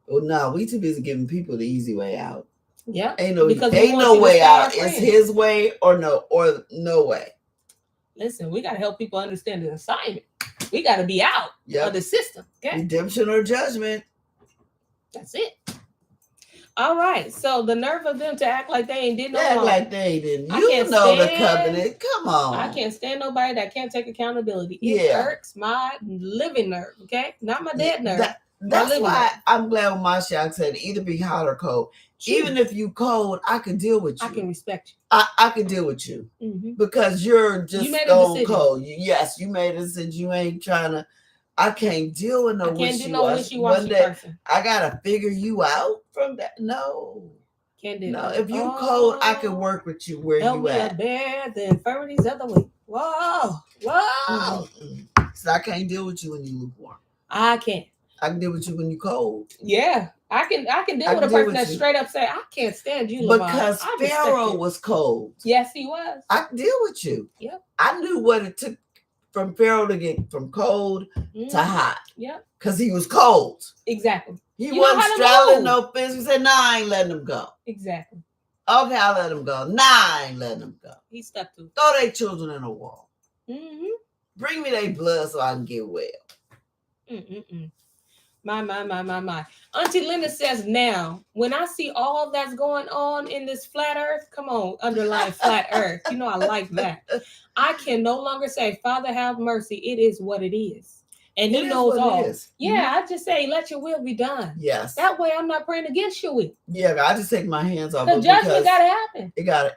Well, no, we too busy giving people the easy way out. Yeah. Ain't no way out. It's his way or no way. Listen, we got to help people understand the assignment. We got to be out of the system. Okay? Redemption or judgment. That's it. All right. So the nerve of them to act like they ain't did no wrong. Like they ain't did. You know the covenant. Come on. I can't stand nobody that can't take accountability. It irks my living nerve. Okay? Not my dead nerve. That's why I'm glad when Mashiach said either be hot or cold. Even if you cold, I can deal with you. I can respect you. I can deal with you because you're just stone cold. Yes, you made a decision. You ain't trying to. I can't deal with no wishy-washy. One day person. I gotta figure you out from that. No, can't do. No, if you cold, I can work with you where you at. Bear the infirmities of the weak. Whoa. So I can't deal with you when you lukewarm. I can't. I can deal with you when you cold. Yeah. I can deal with a person that straight up say, I can't stand you, Lavon. Because Pharaoh was cold. Yes, he was. I can deal with you. Yep. I knew what it took from Pharaoh to get from cold to hot. Yep. Because he was cold. Exactly. He wasn't straddling no fence. He said, no, I ain't letting him go. Exactly. Okay, I'll let him go. Nah, I ain't letting him go. He stuck to it. Throw their children in a wall. Bring me their blood so I can get well. My. Auntie Linda says, now, when I see all that's going on in this flat earth, come on, underline flat earth. You know, I like that. I can no longer say, Father, have mercy. It is what it is. And he knows all. Yeah, I just say, let your will be done. Yes. That way I'm not praying against your will. Yeah, I just take my hands off. The judgment got to happen.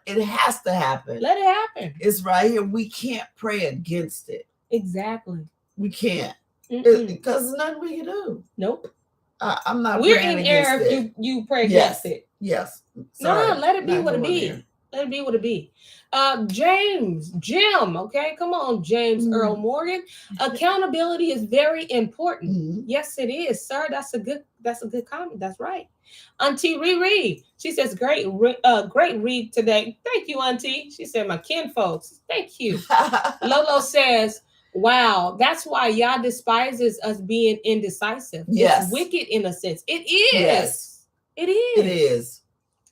It has to happen. Let it happen. It's right here. We can't pray against it. Exactly. We can't. Because there's nothing we can do. Nope. I'm not. We're in error if you pray against it. Yes. Sorry. No, let it be what it be. Let it be what it be. Jim. Okay, come on, James Earl Morgan. Accountability is very important. Yes, it is, sir. That's a good comment. That's right. Auntie Riri, she says, great read today. Thank you, Auntie. She said, my kin folks. Thank you. Lolo says, wow, that's why Yah despises us being indecisive. Yes. It's wicked in a sense. It is. Yes. It is. It is.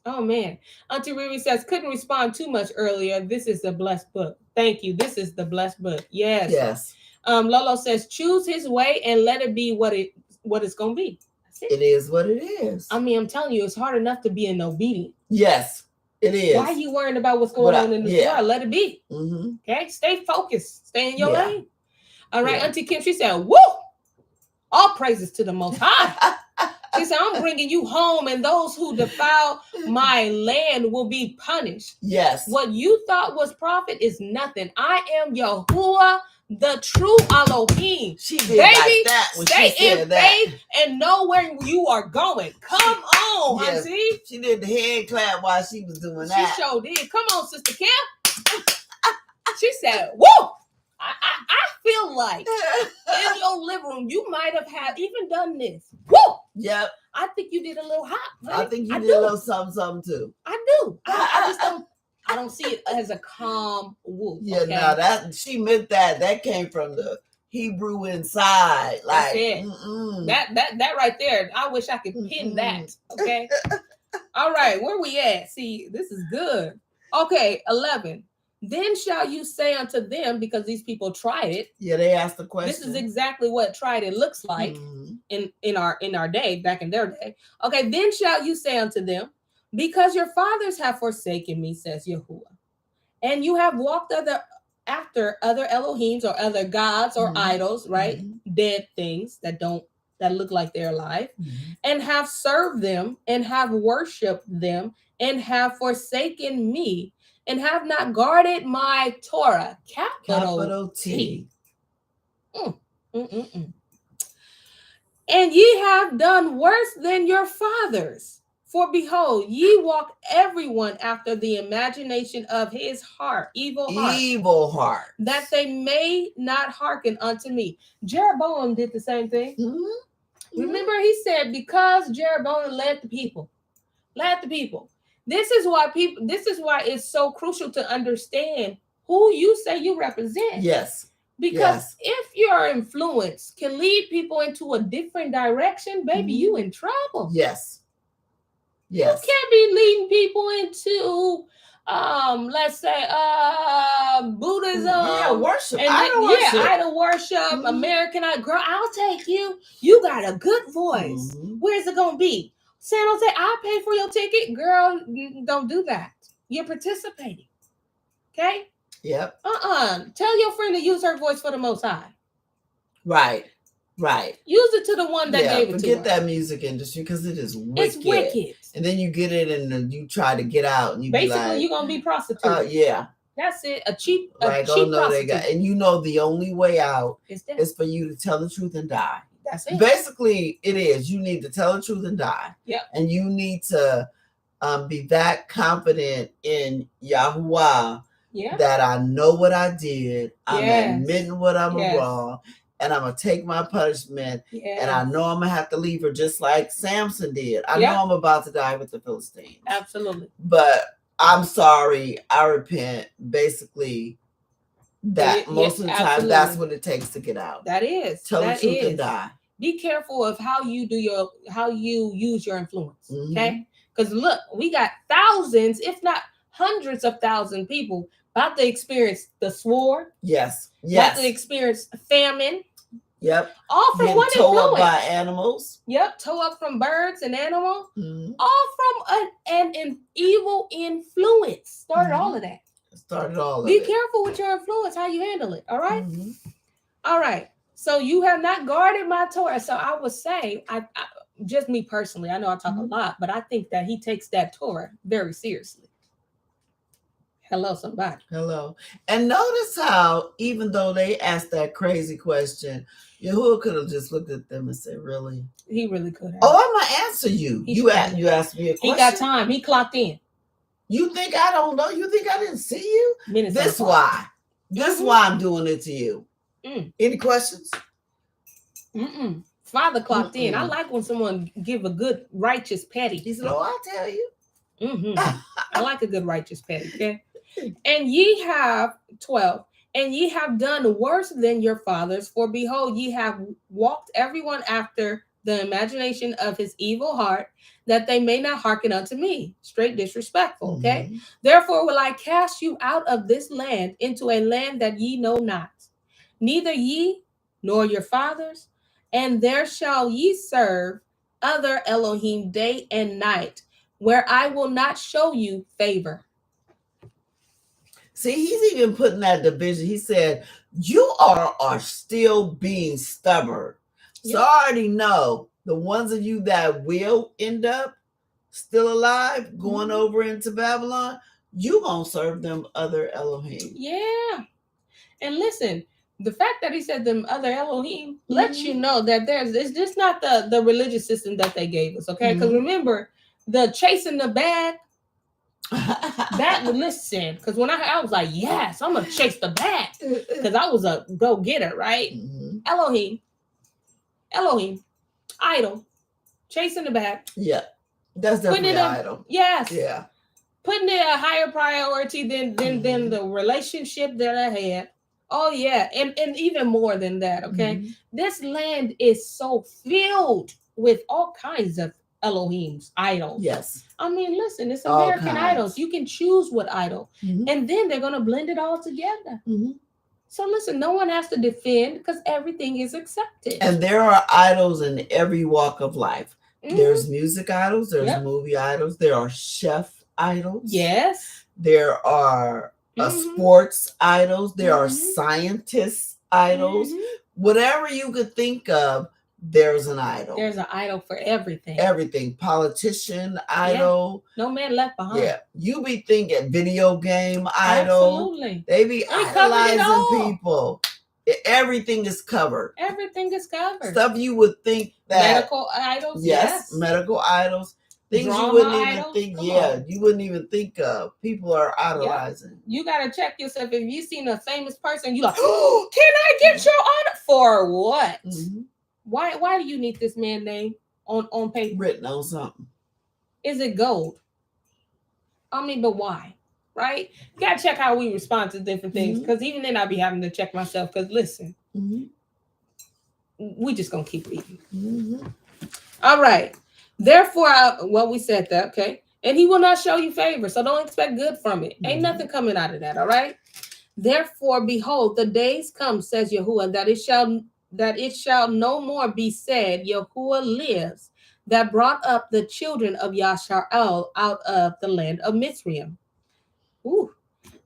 Oh, man. Auntie Riri says, couldn't respond too much earlier. This is a blessed book. Thank you. This is the blessed book. Yes. Yes. Lolo says, choose his way and let it be what it's going to be. That's it. It is what it is. I mean, I'm telling you, it's hard enough to be an obedient. Yes. It is. Why are you worrying about what's going on in the world? Let it be. Okay? Stay focused. Stay in your lane. All right. Auntie Kim, she said, woo! All praises to the Most High. She said, I'm bringing you home, and those who defile my land will be punished. Yes. What you thought was profit is nothing. I am Yahuwah, the true Elohim. She did like that when stay she said in that. faith and know where you are going. Come on, Auntie. She did the head clap while she was doing that. She sure did. Come on, Sister Kim. She said, woo! I feel like in your living room, you might have even done this. Woo! Yep. I think you did a little hot. Right? I think you did a little something too. I do. I just don't. I don't see it as a calm woo. Yeah, okay? No, that she meant that. That came from the Hebrew inside. Like that right there. I wish I could pin that. Okay. All right, where we at? See, this is good. Okay, 11. Then shall you say unto them, because these people tried it. Yeah, they asked the question. This is exactly what tried it looks like in our day, back in their day. Okay, then shall you say unto them, because your fathers have forsaken me, says Yahuwah, and you have walked after other Elohims or other gods or idols, right? Dead things that look like they're alive, and have served them and have worshipped them and have forsaken me. And have not guarded my Torah, capital T. And ye have done worse than your fathers. For behold, ye walk everyone after the imagination of his heart, evil heart, that they may not hearken unto me. Jeroboam did the same thing. Remember, he said, because Jeroboam led the people. This is why it's so crucial to understand who you say you represent. Yes. Because if your influence can lead people into a different direction, baby, you in trouble. Yes. You can't be leading people into let's say Buddhism. Worship. And idol worship, American Idol. Girl, I'll take you. You got a good voice. Where's it gonna be? San Jose, I'll pay for your ticket. Girl, don't do that. You're participating. Okay? Yep. Tell your friend to use her voice for the Most High. Right. Use it to the one that gave it to her. Forget that music industry because it is wicked. It's wicked. And then you get it and then you try to get out and you basically be like, you're gonna be prostituted. Yeah. That's it. A cheap prostitute. And you know the only way out is for you to tell the truth and die. That's it. Basically, it is. You need to tell the truth and die. Yep. And you need to be that confident in Yahuwah that I know what I did. I'm admitting what I'm wrong. And I'm going to take my punishment. And I know I'm going to have to leave her just like Samson did. I know I'm about to die with the Philistines. Absolutely. But I'm sorry. I repent. Basically, that most of the time, that's what it takes to get out. That is. Tell the truth and die. Be careful of how you use your influence. Okay? Because look, we got thousands, if not hundreds of thousands people about to experience the sword. Yes. About to experience famine. Yep. All from one influence. Up by animals. Yep. Toe up from birds and animals. All from an evil influence. Started all of that. Be careful with your influence, how you handle it. All right. All right. So you have not guarded my Torah. So I would say, I just me personally, I know I talk a lot, but I think that he takes that Torah very seriously. Hello, somebody. Hello. And notice how, even though they asked that crazy question, Yahuwah could have just looked at them and said, really? He really could have. Oh, I'm going to answer you. You asked me a question. He got time. He clocked in. You think I don't know? You think I didn't see you? This why. This why I'm doing it to you. Any questions? Father clocked in. I like when someone give a good righteous petty. He said, I'll tell you. I like a good righteous petty. Okay. And ye have 12, and ye have done worse than your fathers, for behold, ye have walked everyone after the imagination of his evil heart, that they may not hearken unto me. Straight disrespectful. Okay. Therefore will I cast you out of this land into a land that ye know not, neither ye nor your fathers, and there shall ye serve other Elohim day and night, where I will not show you favor. See, he's even putting that division. He said, you are still being stubborn. So I already know the ones of you that will end up still alive, going over into Babylon, you gonna serve them other Elohim. Yeah. And listen, the fact that he said them other Elohim lets you know that it's just not the religious system that they gave us, okay? Because remember, the chasing the bag, that listen, because when I was like, yes, I'm gonna chase the bag, because I was a go-getter, right? Elohim, idol, chasing the bag. Yeah, that's definitely an idol. Yes. Yeah. Putting it a higher priority than the relationship that I had. Oh yeah, and even more than that. Okay, this land is so filled with all kinds of Elohims, idols. Yes. I mean, listen, it's American Idols. You can choose what idol, and then they're gonna blend it all together. So listen, no one has to defend because everything is accepted. And there are idols in every walk of life. There's music idols. There's movie idols. There are chef idols. Yes. There are sports idols. There are scientists idols. Whatever you could think of, there's an idol. There's an idol for everything. Everything. Politician idol. No man left behind. Yeah. You be thinking video game idol. Absolutely. They be idolizing people. Everything is covered. Everything is covered. Stuff you would think that medical idols. Yes, medical idols. Things drama you wouldn't idols. even think. Come Yeah, on. you wouldn't even think of. People are idolizing. You gotta check yourself. If you seen a famous person, you like, oh, can I get your honor for what? Mm-hmm. Why do you need this man's name on paper? Written on something. Is it gold? I mean, but why? Right? You gotta check how we respond to different things. Because even then I be having to check myself. Because listen, we just gonna keep reading. All right. Therefore, we said that, okay. And he will not show you favor, so don't expect good from it. Ain't nothing coming out of that, all right? Therefore, behold, the days come, says Yahuwah, that it shall no more be said, Yahuwah lives, that brought up the children of Yashar'el out of the land of Mitzrayim. Ooh.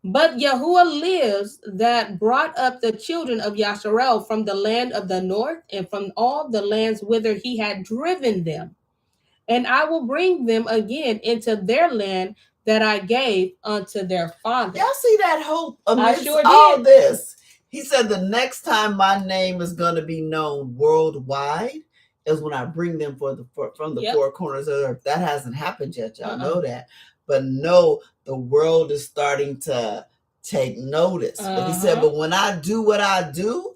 But Yahuwah lives, that brought up the children of Yashar'el from the land of the north and from all the lands whither he had driven them. And I will bring them again into their land that I gave unto their father. Y'all see that hope amidst sure all did. this? He said the next time my name is going to be known worldwide is when I bring them from the four corners of the earth. That hasn't happened yet. Y'all know that. But no, the world is starting to take notice. But he said, but when I do what I do,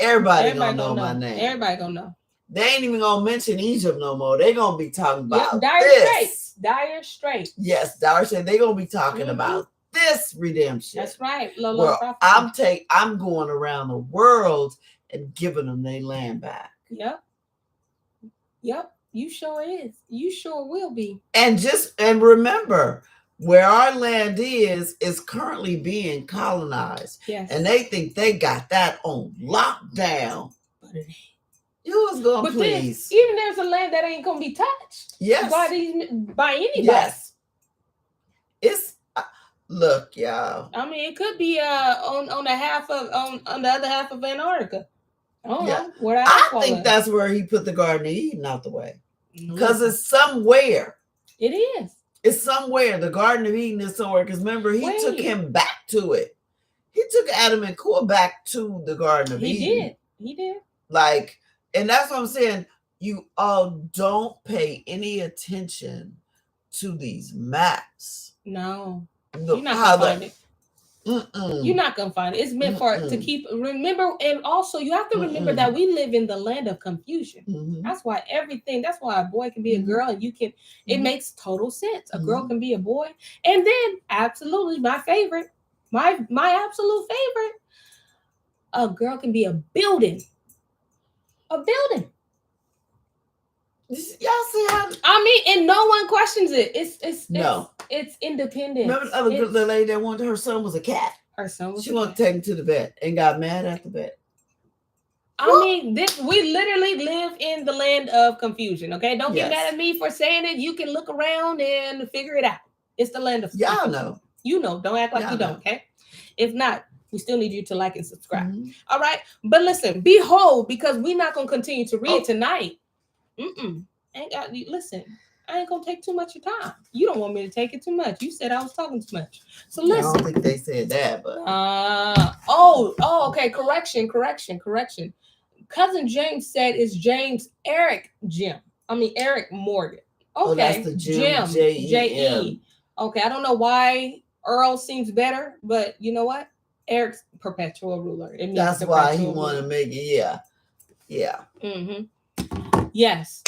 everybody gonna know my name. Everybody gonna know. They ain't even gonna mention Egypt no more. They gonna be talking about Dire this. Dire Straits. Yes, Dire Straits. They gonna be talking about this redemption. That's right. I'm going around the world and giving them their land back. Yep. You sure is. You sure will be. And remember, where our land is currently being colonized. Yes. And they think they got that on lockdown. But it ain't. You was gonna please. Even there's a land that ain't gonna be touched. Yes. By anybody. Yes. It's look, y'all. I mean, it could be on the other half of Antarctica. I don't know. I think that's where he put the Garden of Eden out the way. Because it's somewhere. It is. It's somewhere. The Garden of Eden is somewhere. Because remember, he took him back to it. He took Adam and Core back to the Garden of Eden. He did. Like, and that's what I'm saying. You all don't pay any attention to these maps. No. You're not going to find it. You're not going to find it. It's meant to keep, remember, and also you have to remember that we live in the land of confusion. That's why a boy can be a girl and you can, it makes total sense. A girl can be a boy. And then, absolutely, my favorite, my absolute favorite, a girl can be a building. A building. Y'all see how? I mean, and no one questions it. It's independent. Remember the lady that wanted her son was a cat. Her son was. She wanted to take him to the vet and got mad at the vet. I mean, we literally live in the land of confusion. Okay, don't get mad at me for saying it. You can look around and figure it out. It's the land of confusion. Y'all know. You know. Don't act like you don't. Okay. If not, we still need you to like and subscribe. All right. But listen, behold, because we're not gonna continue to read tonight. Listen, I ain't gonna take too much of your time. You don't want me to take it too much. You said I was talking too much. So listen. I don't think they said that, but okay. Correction. Cousin James said it's James Eric Morgan. Okay, that's the Jim. J-E. Okay, I don't know why Earl seems better, but you know what? Eric's perpetual ruler. That's why he wanted to make it. Yeah. Yes.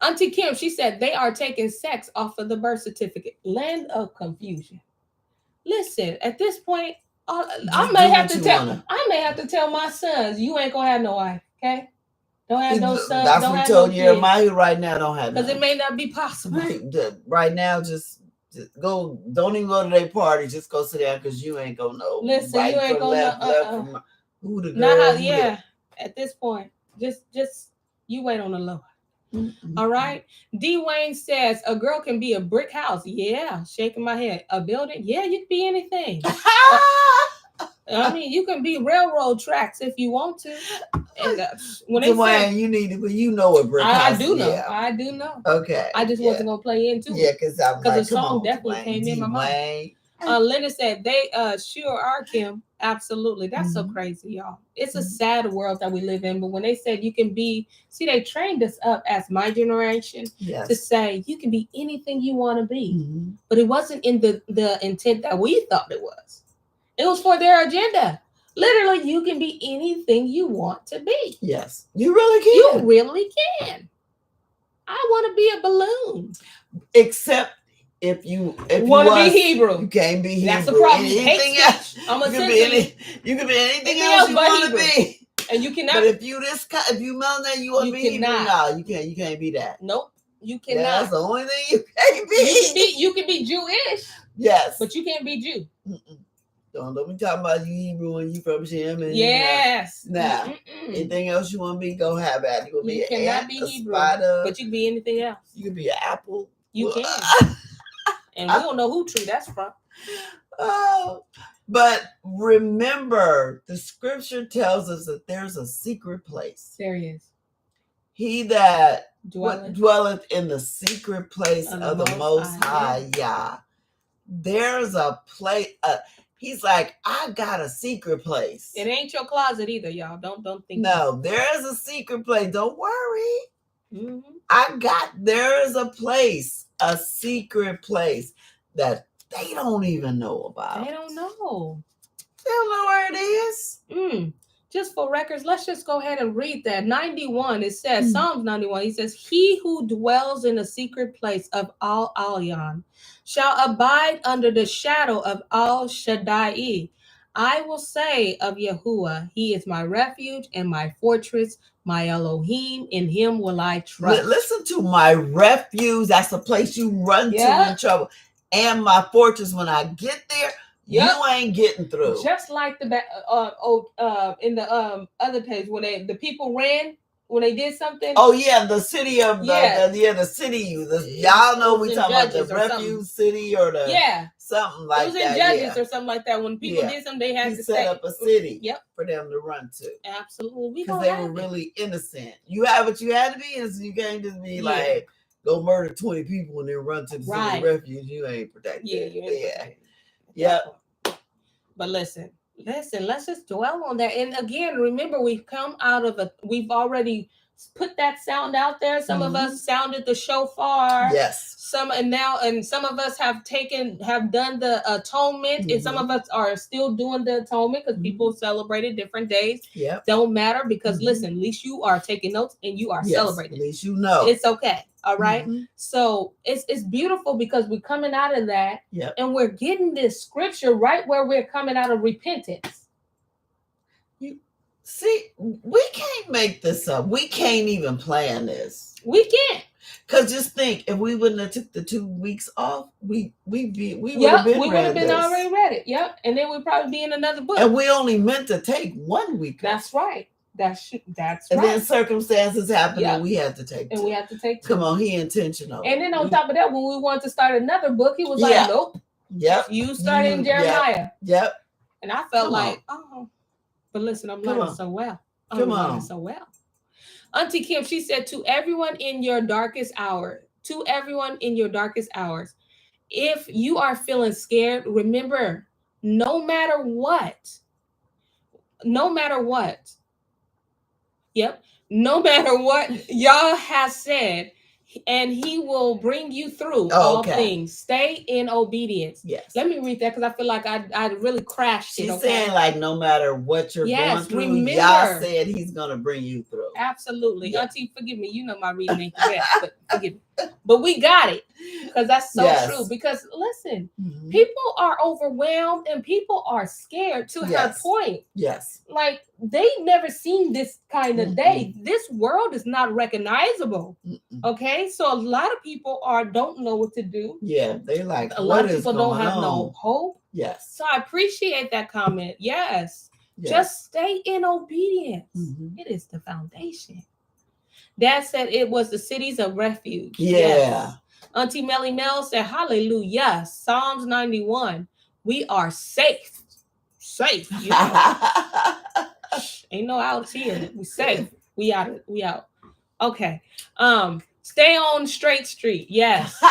Auntie Kim, she said they are taking sex off of the birth certificate. Land of confusion. Listen, at this point, I may have to tell my sons, you ain't gonna have no wife, okay? Don't have no sons. That's what we told YirmeYahu right now. Don't have because it may not be possible. Right now, just go. Don't even go to their party. Just go sit down because you ain't gonna know. Listen, right you ain't gonna know. Who the girl? At this point, just you wait on the Lord. All right. D. Wayne says a girl can be a brick house. Yeah, shaking my head. A building. Yeah, you can be anything. I mean, you can be railroad tracks if you want to. And when they say, you know what brick house. I do know. Yeah. I do know. Okay. I just wasn't gonna play into it. Yeah, because the song definitely came in my mind. Linda said they sure are, Kim. Absolutely. That's so crazy, y'all. It's a sad world that we live in. But when they said you can be, see, they trained us up as my generation to say you can be anything you want to be. But it wasn't in the intent that we thought it was. It was for their agenda. Literally, you can be anything you want to be. Yes, you really can. You really can. I want to be a balloon. Except if you want to be Hebrew. You can't be Hebrew. That's the problem. Anything else. I'm you can be anything else you want to be. And you cannot. But if you melanin, you want to be Hebrew. No, you can't. You can't be that. Nope. You cannot. That's the only thing you can't be. You can be Jewish. Yes. But you can't be Jew. Don't be talking about you Hebrew and you from Shem. And yes. Nah. Anything else you want to be, go have at it. You cannot be Hebrew. But you can be anything else. You can be an apple. You can. And we don't know who tree that's from. Oh, but remember, the scripture tells us that there's a secret place. There he is. He that dwelleth in the secret place of the Most High Yah. There's a place. He's like, I got a secret place. It ain't your closet either, y'all. Don't think. No, there is a secret place. Don't worry. There is a place, a secret place that they don't even know about. They don't know. They don't know where it is. Just for records, let's just go ahead and read that. 91, it says, Psalms 91, he says, he who dwells in the secret place of Al Elyon shall abide under the shadow of Al Shaddai. I will say of Yahuwah, he is my refuge and my fortress, my Elohim, in him will I trust. Listen to my refuge. That's the place you run to in trouble. And my fortress, when I get there, you ain't getting through. Just like the in the other page when the people ran when they did something. Oh yeah, the city of the city. Y'all know we talking about the refuge city or the something like that. It was in Judges or something like that. When people did something, they had to set up a city for them to run to. Absolutely, because they were really innocent. You have what you had to be, and you can't just be like go murder 20 people and then run to the city of refuge. You ain't protected. Yep. But listen, let's just dwell on that. And again, remember, we've we've already put that sound out there. Some of us sounded the shofar. Yes. Some of us have done the atonement, and some of us are still doing the atonement because people celebrated different days. Yeah. Don't matter because listen, at least you are taking notes and you are celebrating. At least you know. It's okay. All right. So it's beautiful because we're coming out of that and we're getting this scripture right where we're coming out of repentance. See, we can't make this up. We can't even plan this. We can't. Because just think, if we wouldn't have took the 2 weeks off, we would have been already read it. Yep. And then we'd probably be in another book. And we only meant to take 1 week. That's right. That's and then circumstances happened and we had to take two. And we had to take 2. Come on, he intentional. And then on top of that, when we wanted to start another book, he was like, nope. Yep. You started in Jeremiah. Yep. And I felt but listen, I'm learning so well. I'm learning so well. Auntie Kim, she said, to everyone in your darkest hours, if you are feeling scared, remember, no matter what, no matter what Yah has said, and he will bring you through all things. Stay in obedience. Yes. Let me read that because I feel like I really crashed. She's saying like no matter what you're going through, remember, Yah said he's going to bring you through. Absolutely. Yeah. Auntie, forgive me. You know my reading ain't the best, but forgive me. But we got it because that's so true. Because listen, people are overwhelmed and people are scared to her point. Yes. Like they never seen this kind of day. This world is not recognizable. Okay. So a lot of people don't know what to do. Yeah. They like a lot of people don't have no hope. Yes. So I appreciate that comment. Yes. Just stay in obedience. It is the foundation. Dad said it was the cities of refuge. Yeah. Yes. Auntie Melly Mel said, hallelujah. Psalms 91. We are safe. Safe. You know? Ain't no outs here. We safe. We out. Okay. Stay on Straight Street. Yes.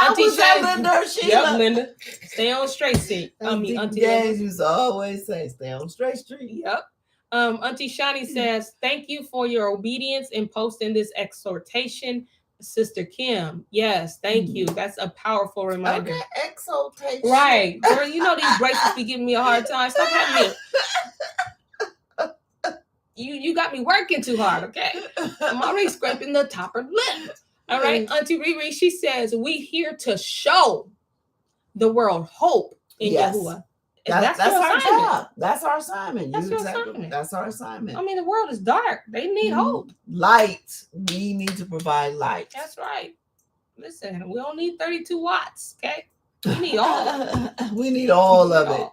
Auntie Linda. Yep, Linda. Stay on straight street. Auntie Auntie Gaines used to always say, stay on straight street. Yep. Auntie Shani says, thank you for your obedience in posting this exhortation. Sister Kim, yes, thank you. That's a powerful reminder. Okay, exaltation. Right. Girl, you know these bracelets be giving me a hard time. Stop having me. You got me working too hard, okay? I'm already scraping the top of lip. All right, Auntie Riri, she says, we here to show the world hope in Yahuwah. That's our job. That's our assignment. That's our assignment. I mean, the world is dark. They need hope. Light. We need to provide light. That's right. Listen, we don't need 32 watts, okay? We need all. We need all of it.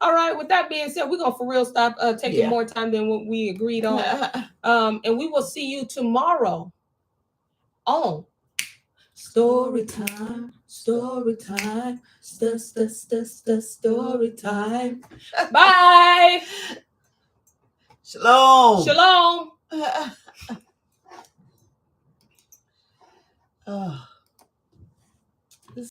All right. With that being said, we're gonna for real stop taking more time than what we agreed on. And we will see you tomorrow on Story Time. Story Time. Story Time. Bye. Shalom. Shalom. Oh.